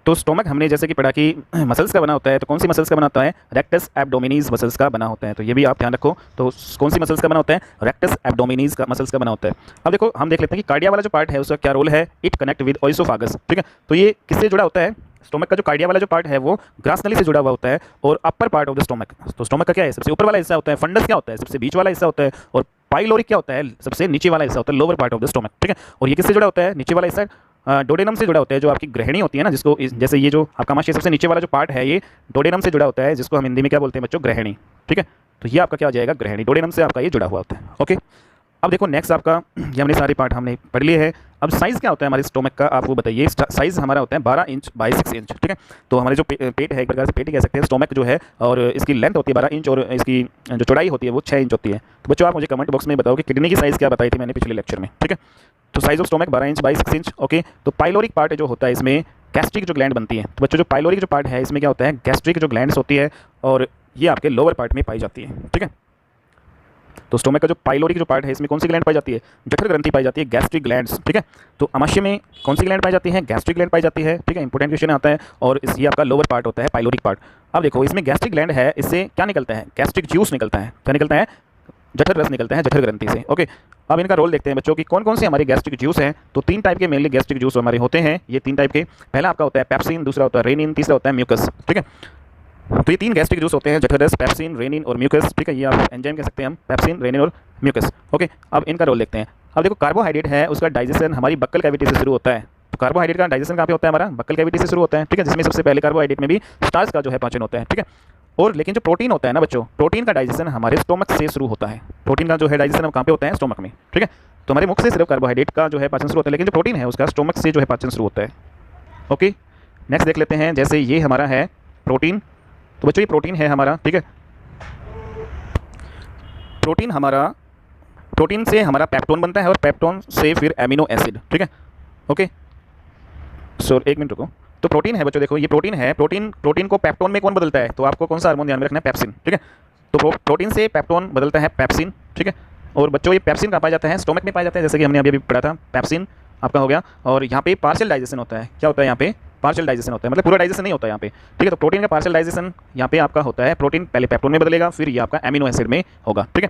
तो स्टोमक हमने जैसे कि पढ़ा कि मसल्स का बना होता है, तो कौन सी मसल्स का बना होता है? रेक्टस एब्डोमिनीज मसल्स का बना होता है। तो ये भी आप ध्यान रखो। तो कौन सी मसल्स का बना होता है? रेक्टस एब्डोमिनीज का मसल्स का बना होता है। अब देखो हम देख लेते हैं कि कार्डिया वाला जो पार्ट है उसका क्या रोल है? इट कनेक्ट विद ओइसोफागस, ठीक है। तो ये किससे जुड़ा होता है? स्टोमक का जो कार्डिया वाला जो पार्ट है वो ग्रास नली से जुड़ा हुआ होता है, और upper part of the stomach. तो स्टोमक का क्या है? सबसे ऊपर वाला हिस्सा होता है। फंडस क्या होता है? सबसे बीच वाला हिस्सा होता है। और पाइलोरिक क्या होता है? सबसे नीचे वाला हिस्सा होता है, lower part of the stomach, ठीक है। और ये किससे जुड़ा होता है? नीचे वाला हिस्सा डोडेनम से जुड़ा होता है, जो आपकी ग्रहणी होती है ना, जिसको जैसे ये जो आपका अमाशय सबसे नीचे वाला जो पार्ट है ये डोडेनम से जुड़ा होता है, जिसको हम हिंदी में क्या बोलते हैं बच्चों? ग्रहणी, ठीक है। तो ये आपका क्या हो जाएगा? ग्रहणी। डोडेनम से आपका ये जुड़ा हुआ होता है, ओके। अब देखो नेक्स्ट आपका, ये हमने सारे पार्ट हमने पढ़ लिए हैं। अब साइज़ क्या होता है हमारे स्टोमक का, आप वो बताइए। साइज़ हमारा होता है 12 इंच बाई 6 इंच, ठीक है। तो हमारे जो पेट है, एक प्रकार से पेट ही कह सकते हैं स्टोमक जो है, और इसकी लेंथ होती है 12 इंच, और इसकी जो चौड़ाई होती है वो 6 इंच होती है। तो बच्चों आप मुझे कमेंट बॉक्स में बताओ कि किडनी की साइज़ क्या बताई थी मैंने पिछले लेक्चर में, ठीक है। तो size of stomach 12 inch by 6 inch, okay. तो पाइलोरिक पार्ट जो होता है इसमें गैस्ट्रिक जो ग्लैंड बनती है। तो बच्चों जो पाइलोरिक जो पार्ट है इसमें क्या होता है? गैस्ट्रिक जो ग्लैंड्स होती है, और ये आपके लोअर पार्ट में पाई जाती है, ठीक है। तो स्टोमक का जो पाइलोरिक जो पार्ट है इसमें कौन सी ग्लैंड पाई जाती है? जठर ग्रंथि पाई जाती है, गैस्ट्रिक ग्लैंड्स, ठीक है। तो अमाशय में कौन सी ग्लैंड पाई जाती है? गैस्ट्रिक ग्लैंड पाई जाती है, ठीक है। इंपॉर्टेंट क्वेश्चन आता है। और ये आपका लोअर पार्ट होता है पाइलोरिक पार्ट। अब देखो इसमें गैस्ट्रिक ग्लैंड है, इससे क्या निकलता है? गैस्ट्रिक जूस निकलता है। क्या निकलता है? जठर रस निकलता है जठर ग्रंथि से, ओके। अब इनका रोल देखते हैं बच्चों कि कौन कौन से हमारे गैस्ट्रिक जूस हैं। तो 3 टाइप के मेनली गैस्ट्रिक जूस हमारे होते हैं, ये 3 टाइप के। पहला आपका होता है पेप्सिन, दूसरा होता है रेनिन, तीसरा होता है म्यूकस, ठीक है। तो ये 3 गैस्ट्रिक जूस होते हैं, जठर रस, पेप्सिन, रेनिन और म्यूकस, ठीक है। ये आप एंजाइम कह सकते हैं हम, पेप्सिन, रेनिन और म्यूकस, ओके। अब इनका रोल देखते हैं। अब देखो कार्बोहाइड्रेट है, उसका डाइजेशन हमारी बक्कल कैविटी से शुरू होता है। तो कार्बोहाइड्रेट का डाइजेशन कहाँ पे होता है? हमारा बक्कल कैविटी से शुरू होता है, ठीक है। जिसमें सबसे पहले कार्बोहाइड्रेट में भी स्टार्च का जो है पाचन होता है, ठीक है। और लेकिन जो प्रोटीन होता है ना बच्चों, प्रोटीन का डाइजेशन हमारे स्टोमक से शुरू होता है। प्रोटीन का जो है डाइजेशन कहाँ पे होता है? स्टोमक में, ठीक है। तो हमारे मुख से सिर्फ कार्बोहाइड्रेट का जो है पाचन शुरू होता है, लेकिन जो प्रोटीन है उसका स्टोमक से जो है पाचन शुरू होता है, ओके। नेक्स्ट देख लेते हैं, जैसे ये हमारा है प्रोटीन, तो बच्चों ये प्रोटीन है हमारा, ठीक है। प्रोटीन से हमारा पेप्टोन बनता है और पेप्टोन से फिर एमिनो एसिड, ठीक है। ओके, सो एक मिनट रुको। तो प्रोटीन है बच्चों, देखो ये प्रोटीन है। प्रोटीन को पेप्टोन में कौन बदलता है? तो आपको कौन सा हार्मोन ध्यान में रखना है? पेप्सिन, ठीक है। तो प्रोटीन से पेप्टोन बदलता है पेप्सिन, ठीक है। और बच्चों ये पेप्सिन कहाँ पाया जाता है? स्टोमक में पाया जाता है, जैसे कि हमने अभी पढ़ा था। पेप्सिन आपका हो गया, और यहाँ पे पार्शियल डाइजेशन होता है। क्या होता है यहाँ पे? पार्शियल डाइजेशन होता है, मतलब पूरा डाइजेशन नहीं होता है यहाँ पे, ठीक है। तो प्रोटीन का पार्शियल डाइजेशन यहाँ पे आपका होता है। प्रोटीन पहले पेप्टोन में बदलेगा, फिर ये आपका एमिनो एसिड में होगा, ठीक है।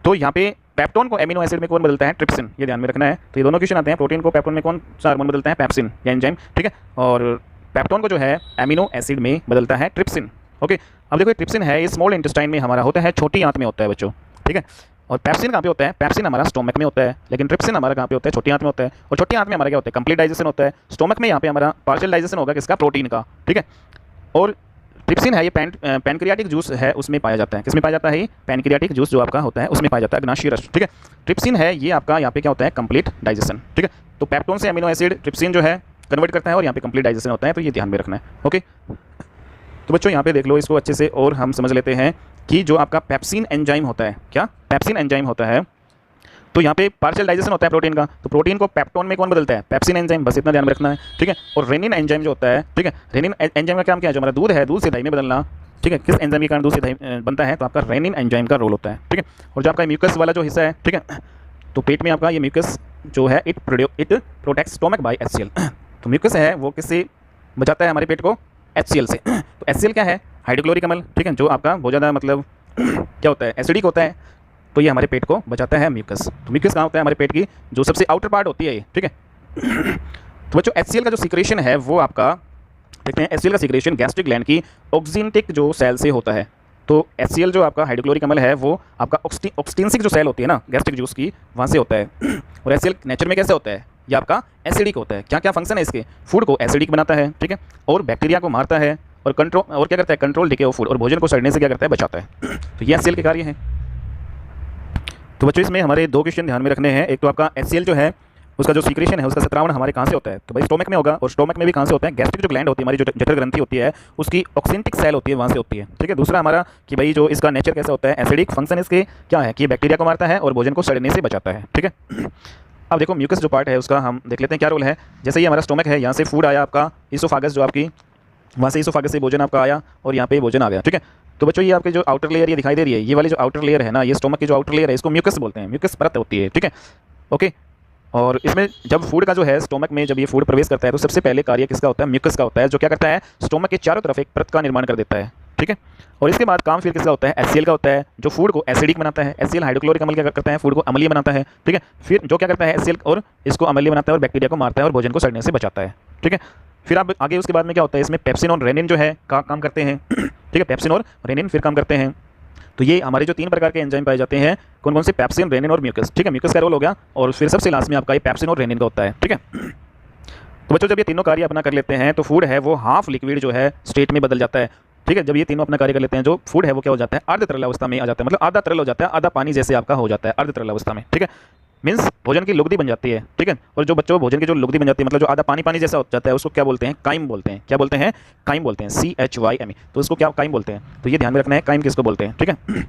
तो यहाँ पे पेप्टोन को एमिनो एसिड में कौन बदलता है? ट्रिप्सिन, ये ध्यान में रखना है। तो ये दोनों क्वेश्चन आते हैं। प्रोटीन को पेप्टोन में कौन सा हार्मोन बदलता है? पेप्सिन या एंजाइम, ठीक है। और पेप्टोन को जो है एमिनो एसिड में बदलता है ट्रिप्सिन। ओके, अब देखो ट्रिप्सिन है, ये स्मॉल इंटेस्टाइन में हमारा होता है, छोटी आंत में होता है बच्चों, ठीक है। और पेप्सिन कहाँ पे होता है? पेप्सिन हमारा स्टोमक में होता है, लेकिन ट्रिप्सिन हमारा कहाँ पे होता है? छोटी आंत में होता है। और छोटी आंत में हमारा क्या होता है? कंप्लीट डाइजेशन होता है। स्टोमक में यहाँ पे हमारा पार्शियल डाइजेशन होगा, किसका? प्रोटीन का, ठीक है। और ट्रिप्सिन है, ये पैनक्रियाटिक जूस है, उसमें पाया जाता है। किसमें पाया जाता है? ये पैनक्रियाटिक जूस जो आपका होता है उसमें पाया जाता है, अग्नाशयी रस, ठीक है। ट्रिप्सिन है, ये आपका यहाँ पे क्या होता है? कंप्लीट डाइजेशन, ठीक है। तो पेप्टोन से एमिनो एसिड ट्रिप्सिन जो है कन्वर्ट करता है, और यहाँ पे कंप्लीट डाइजेशन होता है, तो ये ध्यान में रखना है। ओके, तो बच्चों यहाँ पे देख लो इसको अच्छे से, और हम समझ लेते हैं कि जो आपका पेप्सिन एंजाइम होता है, क्या पेप्सिन एंजाइम होता है, तो यहाँ पे पार्शियल डाइजेशन होता है प्रोटीन का। तो प्रोटीन को पेप्टोन में कौन बदलता है? पेप्सिन एंजाइम, बस इतना ध्यान में रखना है, ठीक है। और रेनिन एंजाइम जो होता है, ठीक है, रेनिन एंजाइम का काम क्या है? जो हमारा दूध है, दूध से दही में बदलना, ठीक है। किस एंजाइम के कारण दूध से दही बनता है? तो आपका रेनिन एंजाइम का रोल होता है, ठीक है। और जो आपका म्यूकस वाला जो हिस्सा है, ठीक है, तो पेट में आपका ये म्यूकस जो है it protects stomach by HCl। तो म्यूकस है वो किससे बचाता है हमारे पेट को? HCl से। तो HCl क्या है? हाइड्रोक्लोरिक अम्ल, ठीक है, जो आपका बहुत ज़्यादा मतलब क्या होता है? एसिडिक होता है। तो ये हमारे पेट को बचाता है म्यूकस। तो म्यूकस कहाँ होता है? हमारे पेट की जो सबसे आउटर पार्ट होती है ये, ठीक है। तो बच्चों HCl का जो सीक्रेशन है वो आपका देखते हैं। HCl का सीक्रेशन गैस्ट्रिक ग्लैंड की ऑक्सिनटिक जो सेल से होता है। तो HCl जो आपका हाइड्रोक्लोरिक अम्ल है वो आपका ऑक्सटिनसिक जो सेल होती है ना गैस्ट्रिक जूस की, वहाँ से होता है। और HCl नेचर में कैसे होता है? ये आपका एसिडिक होता है। क्या क्या फंक्शन है इसके? फूड को एसिडिक बनाता है, ठीक है, और बैक्टीरिया को मारता है, और कंट्रोल, और क्या करता है? कंट्रोल डिके ऑफ फूड, और भोजन को सड़ने से क्या करता है? बचाता है। तो ये HCl के कार्य हैं। तो बच्चों इसमें हमारे दो क्वेश्चन ध्यान में रखने हैं। एक तो आपका HCl जो है उसका जो सीक्रेशन है, उसका सत्रावण हमारे कहाँ से होता है? तो भाई स्टोमक में होगा, और स्टोमक में भी कहाँ से होता है? गैस्ट्रिक जो ग्लैंड होती है हमारी, जो जठर ग्रंथि होती है, उसकी ऑक्सिनटिक सेल होती है, वहाँ से होती है, ठीक है। दूसरा हमारा कि भाई जो इसका नेचर कैसा होता है? एसिडिक। फंक्शन इसके क्या है? कि बैक्टीरिया को मारता है और भोजन को सड़ने से बचाता है, ठीक है। अब देखो म्यूकस जो पार्ट है उसका हम देख लेते हैं क्या रोल है। जैसे ये हमारा स्टोमक है, यहाँ से फूड आया आपका इसोफागस, जो आपकी वहाँ से इसोफागस से भोजन आपका आया, और यहाँ पे भोजन आ गया, ठीक है। तो बच्चों ये आपके जो आउटर लेयर ये दिखाई दे रही है, ये वाली जो आउटर लेयर है ना, ये स्टोमक की जो आउटर लेयर है, इसको म्यूकस बोलते हैं, म्यूकस परत होती है, ठीक है। ओके, और इसमें जब फूड का जो है स्टोमक में जब ये फूड प्रवेश करता है, तो सबसे पहले कार्य किसका होता है? म्यूकस का होता है, जो क्या करता है? स्टोमक के चारों तरफ एक परत का निर्माण कर देता है, ठीक है। और इसके बाद काम फिर किसका होता है? HCl का होता है, जो फूड को एसिडिक बनाता है। HCl हाइड्रोक्लोरिक अम्ल क्या करता है? फूड को अम्लीय बनाता है, ठीक है। फिर जो क्या करता है HCl, और इसको अम्लीय बनाता है और बैक्टीरिया को मारता है और भोजन को सड़ने से बचाता है, ठीक है। फिर आप आगे उसके बाद में क्या होता है? इसमें पेप्सिन और रेनिन जो है काम करते हैं, ठीक है। पेप्सिन और रेनिन फिर काम करते हैं। तो ये हमारे जो 3 प्रकार के एंजाइम पाए जाते हैं, कौन कौन से? पेप्सिन, रेनिन और म्यूकस, ठीक है। म्यूकस का रोल हो गया, और फिर सबसे लास्ट में आपका ये पेप्सिन और रेनिन का होता है, ठीक है। तो बच्चों जब ये तीनों कार्य अपना कर लेते हैं, तो फूड है वो हाफ लिक्विड जो है स्टेट में बदल जाता है, ठीक है। जब ये तीनों अपना कार्य कर लेते हैं, जो फूड है वो क्या हो जाता है? अर्ध तरल अवस्था में आ जाता है, मतलब आधा तरल हो जाता है, आधा पानी जैसे आपका हो जाता है अर्ध तरल अवस्था में, ठीक है। मीन्स भोजन की लुगदी बन जाती है, ठीक है। और जो बच्चों भोजन की जो लुगदी बन जाती है, मतलब जो आधा पानी पानी जैसा हो जाता है, उसको क्या बोलते हैं? काइम बोलते हैं। क्या बोलते हैं? काइम बोलते हैं, CHYME। तो उसको क्या काइम बोलते हैं? तो ये ध्यान में रखना है, काइम किसको बोलते हैं, ठीक है।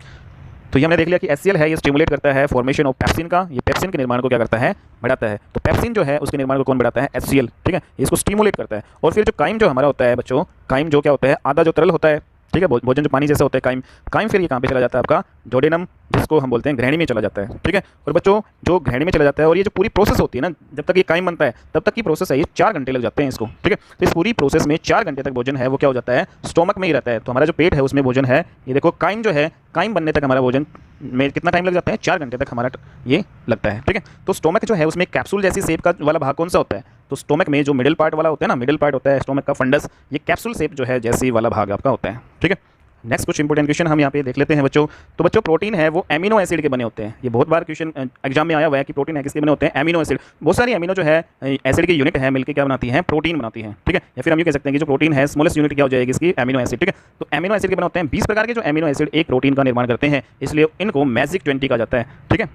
तो ये हमने देख लिया कि HCl है, ये स्टिमुलेट करता है फॉर्मेशन ऑफ पेप्सिन का, ये पेप्सिन के निर्माण को क्या करता है? बढ़ाता है। तो पेप्सिन जो है उसके निर्माण को कौन बढ़ाता है? HCl, ठीक है, इसको स्टिमुलेट करता है। और फिर जो काइम जो हमारा होता है बच्चों, काइम जो क्या होता है? आधा जो तरल होता है, ठीक है, भोजन जो पानी जैसा होता है काइम फिर ये कहाँ पे चला जाता है? आपका डोडेनम, जिसको हम बोलते हैं ग्रहणी में चला जाता है, ठीक है। और बच्चों जो ग्रहणी में चला जाता है, और ये जो पूरी प्रोसेस होती है ना, जब तक ये काइम बनता है तब तक की प्रोसेस है, ये 4 घंटे लग जाते हैं इसको, ठीक है। तो इस पूरी प्रोसेस में 4 घंटे तक भोजन है वो क्या हो जाता है? स्टोमक में ही रहता है। तो हमारा जो पेट है उसमें भोजन है, ये देखो काइम जो है, काइम बनने तक हमारा भोजन में कितना टाइम लग जाता है? 4 घंटे तक हमारा ये लगता है, ठीक है। तो स्टोमक जो है उसमें कैप्सूल जैसी शेप का वाला भाग कौन सा होता है? तो स्टोमक में जो मिडिल पार्ट वाला होता है ना, मिडिल पार्ट होता है स्टोमक का फंडस, ये कैप्सूल शेप जो है जैसी वाला भाग आपका होता है, ठीक है। नेक्स्ट कुछ इंपॉर्टेंट क्वेश्चन हम यहाँ पे देख लेते हैं बच्चों। तो बच्चों प्रोटीन है वो एमिनो एसिड के बने होते हैं। ये बहुत बार क्वेश्चन एग्जाम में आया हुआ है कि प्रोटीन है किसके बने होते हैं? Amino acid. बहुत सारी एमिनो जो है एसिड की यूनिट है मिलकर क्या बनाती है? प्रोटीन बनाती है, ठीक है। या फिर हम ये कह सकते हैं कि जो प्रोटीन है स्मॉलेस्ट यूनिट क्या हो जाएगी इसकी? एमिनो एसिड, ठीक है। तो एमिनो एसिड के बने होते हैं 20 प्रकार के जो एमिनो एसिड एक प्रोटीन का निर्माण करते हैं, इसलिए इनको मैजिक 20 कहा जाता है, ठीक है।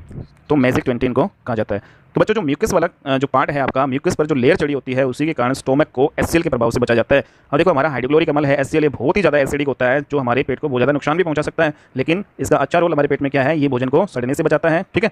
तो मैजिक 20 इनको कहा जाता है। तो बच्चों जो म्यूकस वाला जो पार्ट है आपका, म्यूकस पर जो लेयर चढ़ी होती है उसी के कारण स्टोमक को एचसीएल के प्रभाव से बचा जाता है। अब देखो हमारा हाइड्रोक्लोरिक अम्ल है एचसीएल, ये बहुत ही ज़्यादा एसिडिक होता है जो हमारे पेट को बहुत ज़्यादा नुकसान भी पहुंचा सकता है, लेकिन इसका अच्छा रोल हमारे पेट में क्या है, ये भोजन को सड़ने से बचाता है। ठीक है,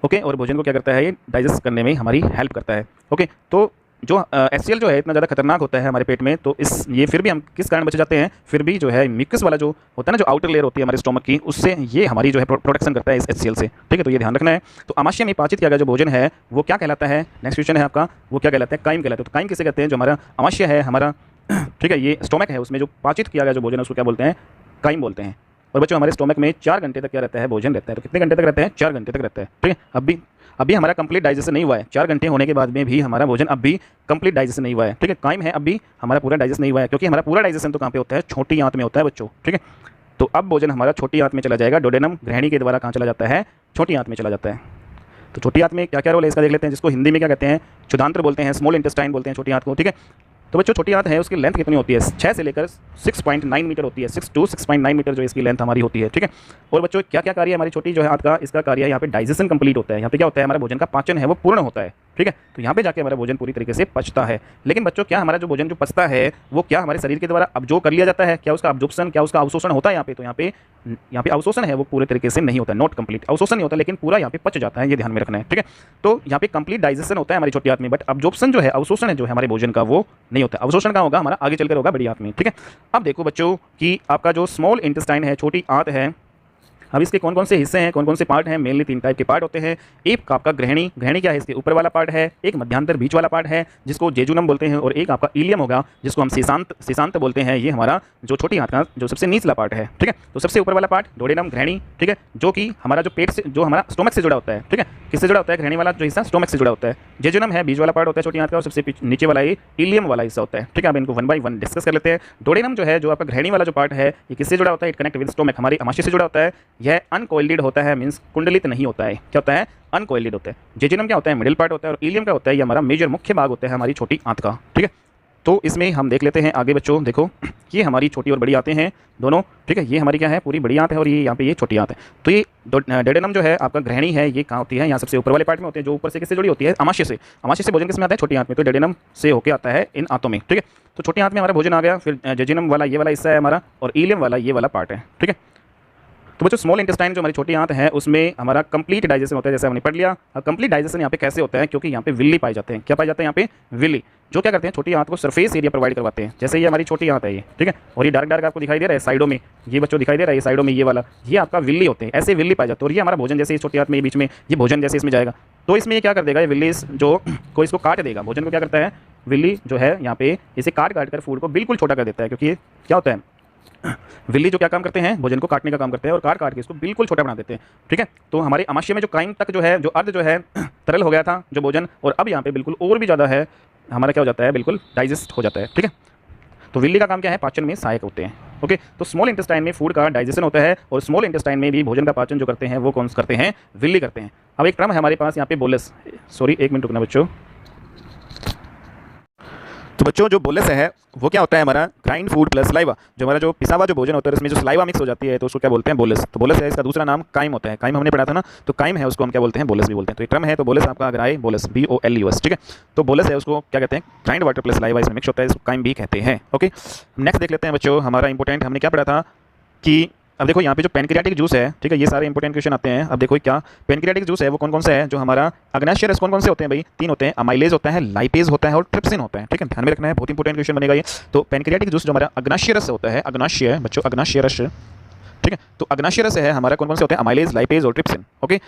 ओके, और भोजन को क्या करता है, ये डाइजेस्ट करने में हमारी हेल्प करता है। ओके, तो जो एचसीएल जो है इतना ज़्यादा खतरनाक होता है हमारे पेट में, तो ये फिर भी हम किस कारण बच जाते हैं, फिर भी जो है म्यूकस वाला जो होता है ना, जो आउटर लेयर होती है हमारे स्टोमक की, उससे ये हमारी जो है प्रोटेक्शन करता है इस एचसीएल से। ठीक है, तो ये ध्यान रखना है। तो आमाशय में पाचित किया गया जो भोजन है वो क्या कहलाता है, नेक्स्ट क्वेश्चन है आपका, वो क्या कहलाता है, काइम कहलाता है। तो काइम किसे कहते हैं, जो हमारा आमाशय है हमारा, ठीक है, ये स्टोमक है, उसमें जो पाचित किया गया जो भोजन है उसको क्या बोलते हैं, काइम बोलते हैं। और बच्चों हमारे स्टोमक में 4 घंटे तक क्या रहता है, भोजन रहता है। तो कितने घंटे तक रहता है, 4 घंटे तक रहता है। ठीक है, अभी हमारा कंप्लीट डाइजेशन नहीं हुआ है, 4 घंटे होने के बाद में भी हमारा भोजन अब भी कंप्लीट डाइजेशन नहीं हुआ है। ठीक है, काइम है, अभी हमारा पूरा डाइजेशन नहीं हुआ है, क्योंकि हमारा पूरा डाइजेशन तो कहाँ पे होता है, छोटी आंत में होता है बच्चों। ठीक है, तो अब भोजन हमारा छोटी आंत में चला जाएगा, डोडेनम ग्रहणी के द्वारा कहाँ चला जाता है, छोटी आंत में चला जाता है। तो छोटी आंत में क्या क्या रोल है इसका देख लेते हैं, जिसको हिंदी में क्या कहते हैं, क्षुधांत्र बोलते हैं, स्मॉल इंटेस्टाइन बोलते हैं छोटी आंत को। ठीक है, तो बच्चों छोटी आंत है, उसकी लेंथ कितनी होती है, 6 से लेकर 6.9 मीटर होती है, 6 to 6.9 मीटर जो इसकी लेंथ हमारी होती है। ठीक है, और बच्चों क्या क्या कार्य है हमारी छोटी जो है आंत का, इसका कार्य है यहाँ पे डाइजेशन कंप्लीट होता है। यहाँ पे क्या होता है, हमारा भोजन का पाचन है वो पूर्ण होता है। ठीक है, तो यहाँ पे जाके हमारा भोजन पूरी तरीके से पचता है। लेकिन बच्चों क्या हमारा जो भोजन जो पचता है वो क्या हमारे शरीर के द्वारा अब्जॉर्ब कर लिया जाता है, क्या उसका अब्जॉर्प्शन, क्या उसका अवशोषण होता है यहाँ पे, तो यहाँ पे अवशोषण है वो पूरे तरीके से नहीं होता, नॉट कंप्लीट अवशोषण नहीं होता, लेकिन पूरा यहाँ पे पच जाता है, ये ध्यान में रखना है। ठीक है, तो यहाँ पे कंप्लीट डाइजेशन होता है हमारी छोटी आंत में, बट अब्जॉर्प्शन जो है, अवशोषण जो है हमारे भोजन का वो नहीं होता। अवशोषण का होगा हमारा आगे चलकर होगा बड़ी आंत में। ठीक है, अब देखो बच्चों कि आपका जो स्मॉल इंटेस्टाइन है, छोटी आंत है, अब इसके कौन कौन से हिस्से हैं, कौन कौन से पार्ट हैं, मेनली 3 टाइप के पार्ट होते हैं। एक आपका ग्रहणी, ग्रहणी क्या है, इसके ऊपर वाला पार्ट है, एक मध्यांतर बीच वाला पार्ट है जिसको जेजुनम बोलते हैं, और एक आपका इलियम होगा जिसको हम सीसांत बोलते हैं। ये हमारा जो छोटी आंत का जो सबसे निचला पार्ट है। ठीक है, तो सबसे ऊपर वाला पार्ट डोडेनम ग्रहणी, ठीक है, जो कि हमारा जो पेट से, जो हमारा स्टोमक से जुड़ा होता है। ठीक है, किससे जुड़ा होता है, ग्रहणी वाला जो हिस्सा स्टोमक से जुड़ा होता है। जेजुनम है, बीच वाला पार्ट होता है छोटी आंत का, और सबसे नीचे वाला ये इलियम वाला हिस्सा होता है। ठीक है, अब इनको 1 by 1 डिस्कस कर लेते हैं। डोडेनम जो है, जो आपका ग्रहणी वाला जो पार्ट है, ये किससे जुड़ा होता है, इट कनेक्ट विद स्टोमक, हमारी आमाशय से जुड़ा होता है। यह अनकोइल्ड होता है, मींस कुंडलित नहीं होता है। क्या होता है, अनकोइल्ड होता है। जेजुनम क्या होता है, मिडिल पार्ट होता है, और इलियम क्या होता है, ये हमारा मेजर मुख्य भाग होता है हमारी छोटी आंत का। ठीक है, तो इसमें हम देख लेते हैं आगे बच्चों, देखो ये हमारी छोटी और बड़ी आंतें हैं दोनों। ठीक है, ये हमारी क्या है, पूरी बड़ी आंत है, और ये यहाँ पे ये छोटी आंत है। तो ये डोडेनम जो है आपका ग्रहणी है, ये कहाँ होती है, यहाँ सबसे ऊपर वाले पार्ट में होते हैं, जो ऊपर से किससे जुड़ी होती है, आमाशय से। आमाशय से भोजन किसमें आता है, छोटी आंत में, तो डोडेनम से होकर आता है इन आंतों में। ठीक है, तो छोटी आंत में हमारा भोजन आ गया, फिर जेजुनम वाला ये वाला हिस्सा है हमारा, और इलियम वाला ये वाला पार्ट है। ठीक है, तो बच्चों स्मॉल इंटेस्टाइन जो हमारी छोटी आंत है उसमें हमारा कंप्लीट डाइजेशन होता है, जैसे हमने पढ़ लिया। अब कंप्लीट डाइजेशन यहाँ पे कैसे होता है, क्योंकि यहाँ पे विल्ली पाए जाते हैं। क्या पाए जाते हैं यहाँ पे, विल्ली, जो क्या करते हैं, छोटी आंत को सरफेस एरिया प्रोवाइड करवाते हैं। जैसे ये हमारी छोटी आंत है ये, ठीक है, और ये डार्क आपको दिखाई दे रहा है साइडों में, ये बच्चों दिखाई दे रहा है, ये साइडों में ये वाला, ये आपका विल्ली होते हैं, ऐसे विल्ली पाए जाते हैं। और ये हमारा भोजन जैसे इस छोटी आंत में बीच में ये भोजन जैसे इसमें जाएगा, तो इसमें ये क्या कर देगा, ये विल्ली जो को इसको काट देगा, भोजन को क्या करता है, विल्ली जो है यहाँ पे इसे काट कर फूड को बिल्कुल छोटा कर देता है। क्योंकि क्या होता है, विल्ली जो क्या काम करते हैं, भोजन को काटने का काम करते हैं, और काट के इसको बिल्कुल छोटा बना देते हैं। ठीक है, तो हमारे आमाशय में जो काइम तक जो है, जो अर्ध जो है तरल हो गया था जो भोजन, और अब यहाँ पे बिल्कुल और भी ज़्यादा है, हमारा क्या हो जाता है, बिल्कुल डाइजेस्ट हो जाता है। ठीक है, तो विल्ली का काम क्या है, पाचन में सहायक होते हैं। ओके, तो स्मॉल इंटेस्टाइन में फूड का डाइजेशन होता है, और स्मॉल इंटेस्टाइन में भी भोजन का पाचन जो करते हैं वो कौन करते हैं, विल्ली करते हैं। अब एक टर्म है हमारे पास यहाँ पे बोलस, सॉरी 1 मिनट रुकना बच्चों। तो बच्चों जो बोलस है वो क्या होता है, हमारा ग्राइंड फूड प्लस सलाइवा, जो हमारा जो पिसा हुआ जो भोजन होता है उसमें जो सलाइवा मिक्स हो जाती है, तो उसको क्या बोलते हैं, बोलस। तो बोलस है, इसका दूसरा नाम काइम होता है। काइम हमने पढ़ा था ना, तो काइम है उसको हम क्या बोलते हैं, बोलस भी बोलते हैं। तो एक टर्म है, तो बोलस आपका अगर आए, बोलस BOLUS। ठीक है, तो बोलस है, उसको क्या कहते हैं, ग्राइंड वाटर प्लस सलाइवा इसमें मिक्स होता है, इसको काइम भी कहते हैं। ओके, नेक्स्ट देख लेते हैं बच्चों, हमारा इंपॉर्टेंट हमने क्या पढ़ा था कि अब देखो यहाँ पे जो पेनक्रियाटिक जूस है, ठीक है, ये सारे इंपॉर्टेंट क्वेश्चन आते हैं। अब देखो क्या पेनक्रियाटिक जूस है वो कौन कौन सा है, जो हमारा अग्नाशय रस कौन कौन से होते हैं भाई, 3 होते हैं, अमाइलेज होता है, लाइपेज होता है, और ट्रिप्सिन होता है। ठीक है, ध्यान में रखना है, बहुत इंपॉर्टेंट क्वेश्चन बनेगा ये। तो पेनक्रियाटिक जूस जो हमारा अग्नाशय रस होता है, अग्नाशय बच्चों, अग्नाशय रस, ठीक है, तो अग्नाशय रस है हमारा कौन कौन से होते हैं, अमाइलेज, लाइपेज और ट्रिप्सिन। ओके,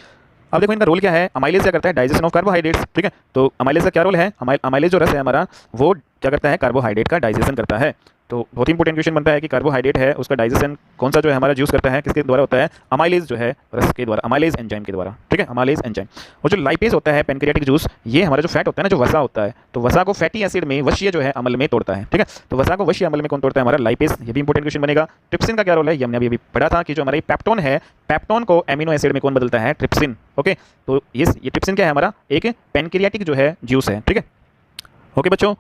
अब देखो इनका रोल क्या है, अमाइलेज क्या करता है, डाइजेशन ऑफ कार्बोहाइड्रेट्स। ठीक है, तो अमाइलेज का क्या रोल है, अमाइलेज जो रस है हमारा वो क्या करता है, कार्बोहाइड्रेट का डाइजेशन करता है। तो बहुत इंपॉर्टेंट क्वेश्चन बनता है कि कार्बोहाइड्रेट है उसका डाइजेशन कौन सा जो है हमारा जूस करता है, किसके द्वारा होता है, अमाइलेज जो है रस के द्वारा, अमाइलेज एंजाइम के द्वारा। ठीक है, अमाइलेज एंजाइम। और जो लाइपेज होता है पेनक्रियाटिक जूस, ये हमारा जो फैट होता है ना, जो वसा होता है, तो वसा को फैटी एसिड में वशीय जो है अम्ल में तोड़ता है। ठीक है, तो वसा को वशीय अम्ल में कौन तोड़ता है, हमारा लाइपेज। ये भी इंपॉर्टेंट क्वेश्चन बनेगा। ट्रिप्सिन का क्या रोल है, ये हमने अभी पढ़ा था कि जो हमारा पेप्टोन है, पेप्टोन को एमिनो एसिड में कौन बदलता है, ट्रिप्सिन। ओके, तो ये ट्रिप्सिन क्या है, हमारा एक पेनक्रियाटिक जो है जूस है। ठीक है, ओके बच्चों,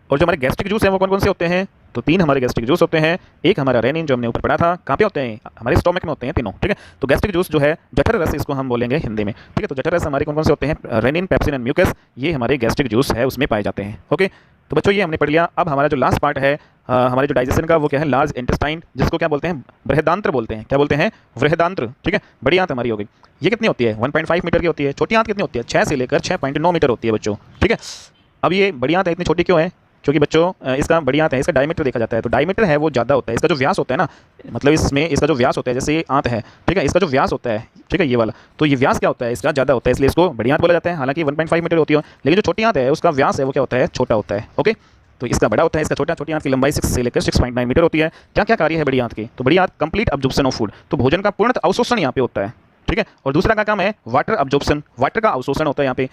और जो हमारे गैस्ट्रिक जूस है वो कौन कौन से होते हैं, तो 3 हमारे गैस्ट्रिक जूस होते हैं, एक हमारा रेनिन जो हमने ऊपर पढ़ा था, कहाँ पे होते हैं, हमारे स्टोमक में होते हैं तीनों, ठीक है। तो गैस्ट्रिक जूस जो है जठर रस इसको हम बोलेंगे हिंदी में, ठीक है। तो जठर रस हमारे कौन कौन से होते हैं, रेनिन, पेप्सिन एंड म्यूकस, ये हमारे गैस्ट्रिक जूस है उसमें पाए जाते हैं। ओके, तो बच्चों ये हमने पढ़ लिया। अब हमारा जो लास्ट पार्ट है हमारे जो डाइजेशन का, वो क्या है, लार्ज इंटेस्टाइन, जिसको क्या बोलते हैं, बृहदांत्र बोलते हैं। क्या बोलते हैं, बृहदांत्र, ठीक है। बड़ी आंत हमारी हो गई, ये कितनी होती है, 1.5 मीटर की होती है। छोटी आंत कितनी होती है, 6 से लेकर 6.9 मीटर होती है बच्चों, ठीक है। अब ये बड़ी आंत है, इतनी छोटी क्यों है, क्योंकि बच्चों इसका बड़ी आंत है, इसका डायमीटर देखा जाता है, तो डायमीटर है वो ज़्यादा होता है। इसका जो व्यास होता है ना, मतलब इसमें इसका जो व्यास होता है, जैसे ये आंत है, ठीक है, इसका जो व्यास होता है, ठीक है, ये वाला, तो ये व्यास क्या होता है, इसका ज़्यादा होता है, इसलिए इसको बड़ी आंत बोला जाता है। हालांकि 1.5 मीटर होती है, लेकिन जो छोटी आंत है उसका व्यास है वो क्या होता है, छोटा होता है। ओके, तो इसका बड़ा होता है, इसका छोटा। छोटी आंत की लंबाई 6 से लेकर 6.9 मीटर होती है। क्या क्या कार्य है बड़ी आंत के, तो बड़ी आंत कंप्लीट अब्जॉर्प्शन ऑफ फूड, तो भोजन का पूर्ण अवशोषण यहाँ पे होता है, ठीक है। और दूसरा का काम है वाटर अब्जॉर्प्शन, वाटर का अवशोषण होता है यहाँ पे।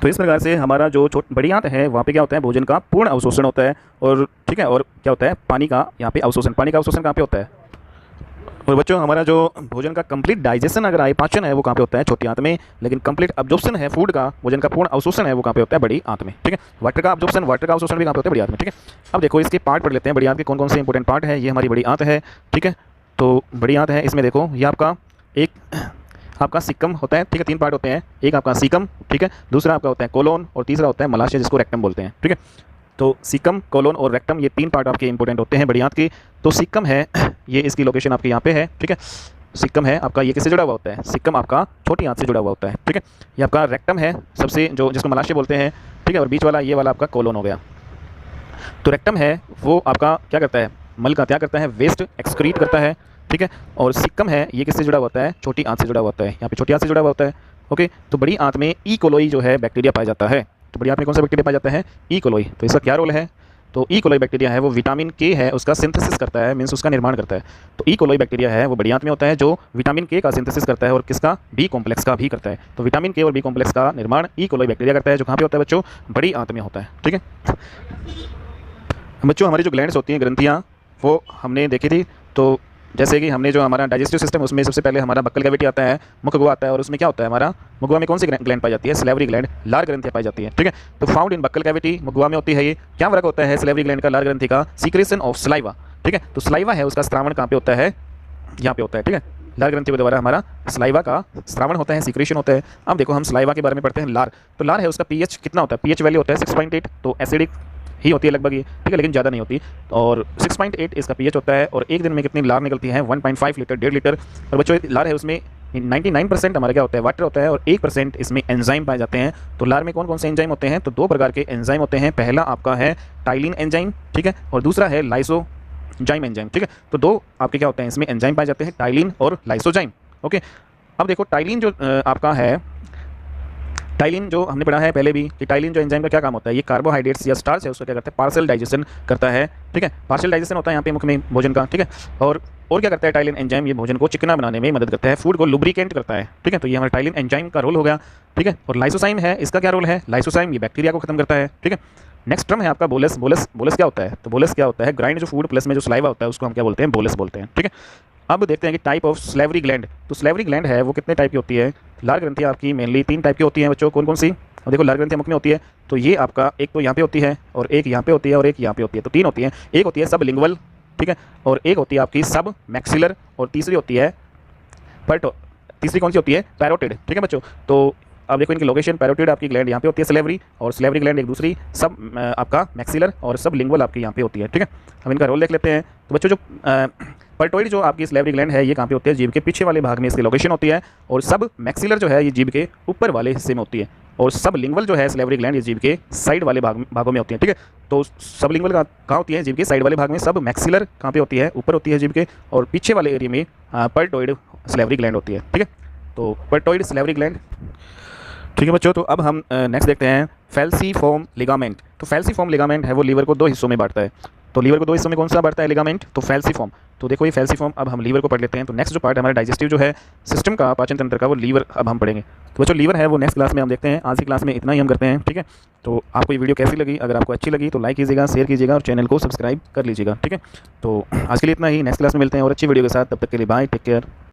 तो इस प्रकार से हमारा जो बड़ी आंत है वहाँ पे क्या होता है, भोजन का पूर्ण अवशोषण होता है, और ठीक है, और क्या होता है, पानी का यहाँ पे अवशोषण, पानी का अवशोषण कहाँ पे होता है। और बच्चों हमारा जो भोजन का कंप्लीट डाइजेशन अगर आए, पाचन है, वो कहाँ पे होता है, छोटी आंत में। लेकिन कंप्लीट अब्जॉर्प्शन है फूड का, भोजन का पूर्ण अवशोषण है, वो कहाँ पे होता है, बड़ी आंत में, ठीक है। वाटर का अब्जॉर्प्शन, वाटर का अवशोषण भी कहाँ पे होता है, बड़ी आंत में, ठीक है। अब देखो इसके पार्ट पढ़ लेते हैं, बड़ी आंत के कौन कौन से इंपॉर्टेंट पार्ट है। ये हमारी बड़ी आंत है, ठीक है। तो बड़ी आंत है, इसमें देखो ये आपका सिक्कम होता है, ठीक है। 3 पार्ट होते हैं, एक आपका सीकम, ठीक है, दूसरा आपका होता है कोलोन, और तीसरा होता है मलाशय, जिसको रेक्टम बोलते हैं, ठीक है। तो सीकम, कोलोन और रेक्टम, ये 3 पार्ट आपके इंपॉर्टेंट होते हैं बड़ी आंत की। तो सीकम है, ये इसकी लोकेशन आपके यहाँ पे है, ठीक है। सिक्कम है आपका, ये किससे जुड़ा हुआ होता है, सिक्कम आपका छोटी आंत से जुड़ा हुआ होता है, ठीक है। ये आपका रेक्टम है सबसे, जो जिसको मलाशय बोलते हैं, ठीक है। और बीच वाला ये वाला आपका कोलोन हो गया। तो रेक्टम है वो आपका क्या करता है, मल का त्याग करता है, वेस्ट एक्सक्रीट करता है, ठीक है। और सिक्कम है, ये किससे जुड़ा होता है, छोटी आंत से जुड़ा होता है, यहाँ पे छोटी आंत से जुड़ा होता है। ओके, तो बड़ी आंत में ई कोलोई जो है बैक्टीरिया पाया जाता है। तो बड़ी आंत में कौन सा बैक्टीरिया पाया जाता है, ई कोलोई। तो इसका क्या रोल है, तो ई कोलोई बैक्टीरिया है वो विटामिन के है उसका सिंथेसिस करता है, मीन्स उसका निर्माण करता है। तो ई कोलोई बैक्टीरिया है वो बड़ी आंत में होता है, जो विटामिन के का सिंथेसिस करता है, और किसका, बी कॉम्प्लेक्स का भी करता है। तो विटामिन के और बी कॉम्प्लेक्स का निर्माण ई कोलोई बैक्टीरिया करता है, जो कहाँ पे होता है बच्चों, बड़ी आंत में होता है, ठीक है। बच्चों हमारी जो ग्लैंड्स होती हैं, ग्रंथियाँ, वो हमने देखी थी। तो जैसे कि हमने जो हमारा डाइजेस्टिव सिस्टम, उसमें सबसे पहले हमारा बक्कल कैविटी आता है, मुखगुआ आता है, और उसमें क्या होता है, हमारा मुखगुआ में कौन सी ग्लैंड पाई जाती है, सलेवरी ग्लैंड, लार ग्रंथियाँ पाई जाती है, ठीक है। तो फाउंड इन बक्कल कैविटी, मुखगुआ में होती है। ये क्या फर्क होता है सलेवरी ग्लैंड का, लार ग्रंथि का, सीक्रेशन ऑफ सलाइवा, ठीक है। तो सलाइवा है उसका स्रावण कहाँ पे होता है, यहाँ पे होता है, ठीक है। लार ग्रंथि के द्वारा हमारा सलाइवा का स्रावण होता है, सीक्रेशन होता है। अब देखो हम सलाइवा के बारे में पढ़ते हैं। लार, तो लार है उसका पीएच कितना होता है, पीएच वैल्यू होता है 6.8, तो एसिडिक ही होती है लगभग ये, ठीक है, लेकिन ज़्यादा नहीं होती। और 6.8 इसका पीएच होता है, और एक दिन में कितनी लार निकलती है, 1.5 लीटर, 1.5 लीटर। और बच्चों लार है उसमें 99% हमारा क्या होता है, वाटर होता है, और 1% इसमें एंजाइम पाए जाते हैं। तो लार में कौन कौन से एंजाइम होते हैं, तो 2 प्रकार के एंजाइम होते हैं। पहला आपका है टाइलिन एंजाइम, ठीक है, और दूसरा है लाइसोजाइम एंजाइम, ठीक है। तो 2 आपके क्या होते हैं, इसमें एंजाइम पाए जाते हैं, टाइलिन और लाइसोजाइम। ओके, अब देखो टाइलिन जो आपका है, टाइलिन जो हमने पढ़ा है पहले भी, कि टाइलिन जो एंजाइम का क्या काम होता है, ये कार्बोहाइड्रेट्स या स्टार्च है उसका क्या करता है, पार्शियल डाइजेशन करता है, ठीक है। पार्शियल डाइजेशन होता है यहाँ पे मुख में भोजन का, ठीक है। और क्या करता है टाइलिन एंजाइम, ये भोजन को चिकना बनाने में मदद करता है, फूड को लुब्रिकेंट करता है, ठीक है। तो ये हमारा टाइलिन एंजाइम का रोल हो गया, ठीक है। और लाइसोजाइम है, इसका क्या रोल है, लाइसोजाइम ये बैक्टीरिया को खत्म करता है, ठीक है। नेक्स्ट टर्म है आपका बोलस। बोलस क्या होता है, तो बोलस क्या होता है, ग्राइंड जो फूड प्लस में जो सलाइवा होता है उसको हम क्या बोलते हैं, बोलस बोलते हैं, ठीक है। अब देखते हैं कि टाइप ऑफ स्लेवरी ग्लैंड। तो स्लेवरी ग्लैंड है वो कितने टाइप की होती है, लार ग्रंथियाँ आपकी मेनली 3 टाइप की होती हैं बच्चों। कौन कौन सी, अब देखो लार ग्रंथियाँ मुख में होती है, तो ये आपका एक तो यहाँ पे होती है, और एक यहाँ पे होती है, और एक यहाँ पे होती है। तो 3 होती हैं, एक होती है सब लिंगुअल, ठीक है, और एक होती है आपकी सब मैक्सिलर, और तीसरी होती है तीसरी कौन सी होती है, पैरोटिड, ठीक है बच्चों। तो अब देखो इनकी लोकेशन, पैरोटिड आपकी ग्लैंड यहाँ पे होती है स्लेवरी, और स्लेवरी ग्लैंड एक दूसरी, सब आपका मैक्सिलर और सब लिंगुअल आपकी यहाँ पे होती है, ठीक है। अब इनका रोल देख लेते हैं। तो बच्चों जो पर्टोइड जो आपकी स्लेवरी ग्लैंड है ये कहाँ पे होती है, जीभ के पीछे वाले भाग में इसकी लोकेशन होती है, और सब मैक्सिलर जो है ये जीभ के ऊपर वाले हिस्से में होती है, और सब लिंगुअल जो है स्लेवरी ग्लैंड ये जीभ के साइड वाले भागों में होती है, ठीक है। तो सब लिंगुअल कहाँ होती है, जीभ के साइड वाले भाग में। सब मैक्सिलर कहाँ पे होती है, ऊपर होती है जीभ के, और पीछे वाले एरिया में पर्टोइड स्लेवरी ग्लैंड होती है, ठीक है। तो पर्टोइड स्लेवरी ग्लैंड, ठीक है बच्चों। तो अब हम नेक्स्ट देखते हैं फैल्सीफॉर्म लिगामेंट। तो फैल्सीफॉर्म लिगामेंट है वो लीवर को 2 हिस्सों में बांटता है। तो लीवर को 2 हिस्सों में कौन सा बांटता है लिगामेंट, तो फैल्सीफॉर्म। तो देखो ये फैल्सीफॉर्म, अब हम लीवर को पढ़ लेते हैं। तो नेक्स्ट जो पार्ट हमारा डाइजेस्टिव जो है सिस्टम का, पाचन तंत्र का, वो लीवर अब हम पढ़ेंगे। तो बच्चों लीवर है वो नेक्स्ट क्लास में हम देखते हैं, आज की क्लास में इतना ही हम करते हैं, ठीक है। तो आपको ये वीडियो कैसी लगी, अगर आपको अच्छी लगी तो लाइक कीजिएगा, शेयर कीजिएगा, और चैनल को सब्सक्राइब कर लीजिएगा, ठीक है। तो आज के लिए इतना ही, नेक्स्ट क्लास में मिलते हैं और अच्छी वीडियो के साथ, तब तक के लिए बाय, टेक केयर।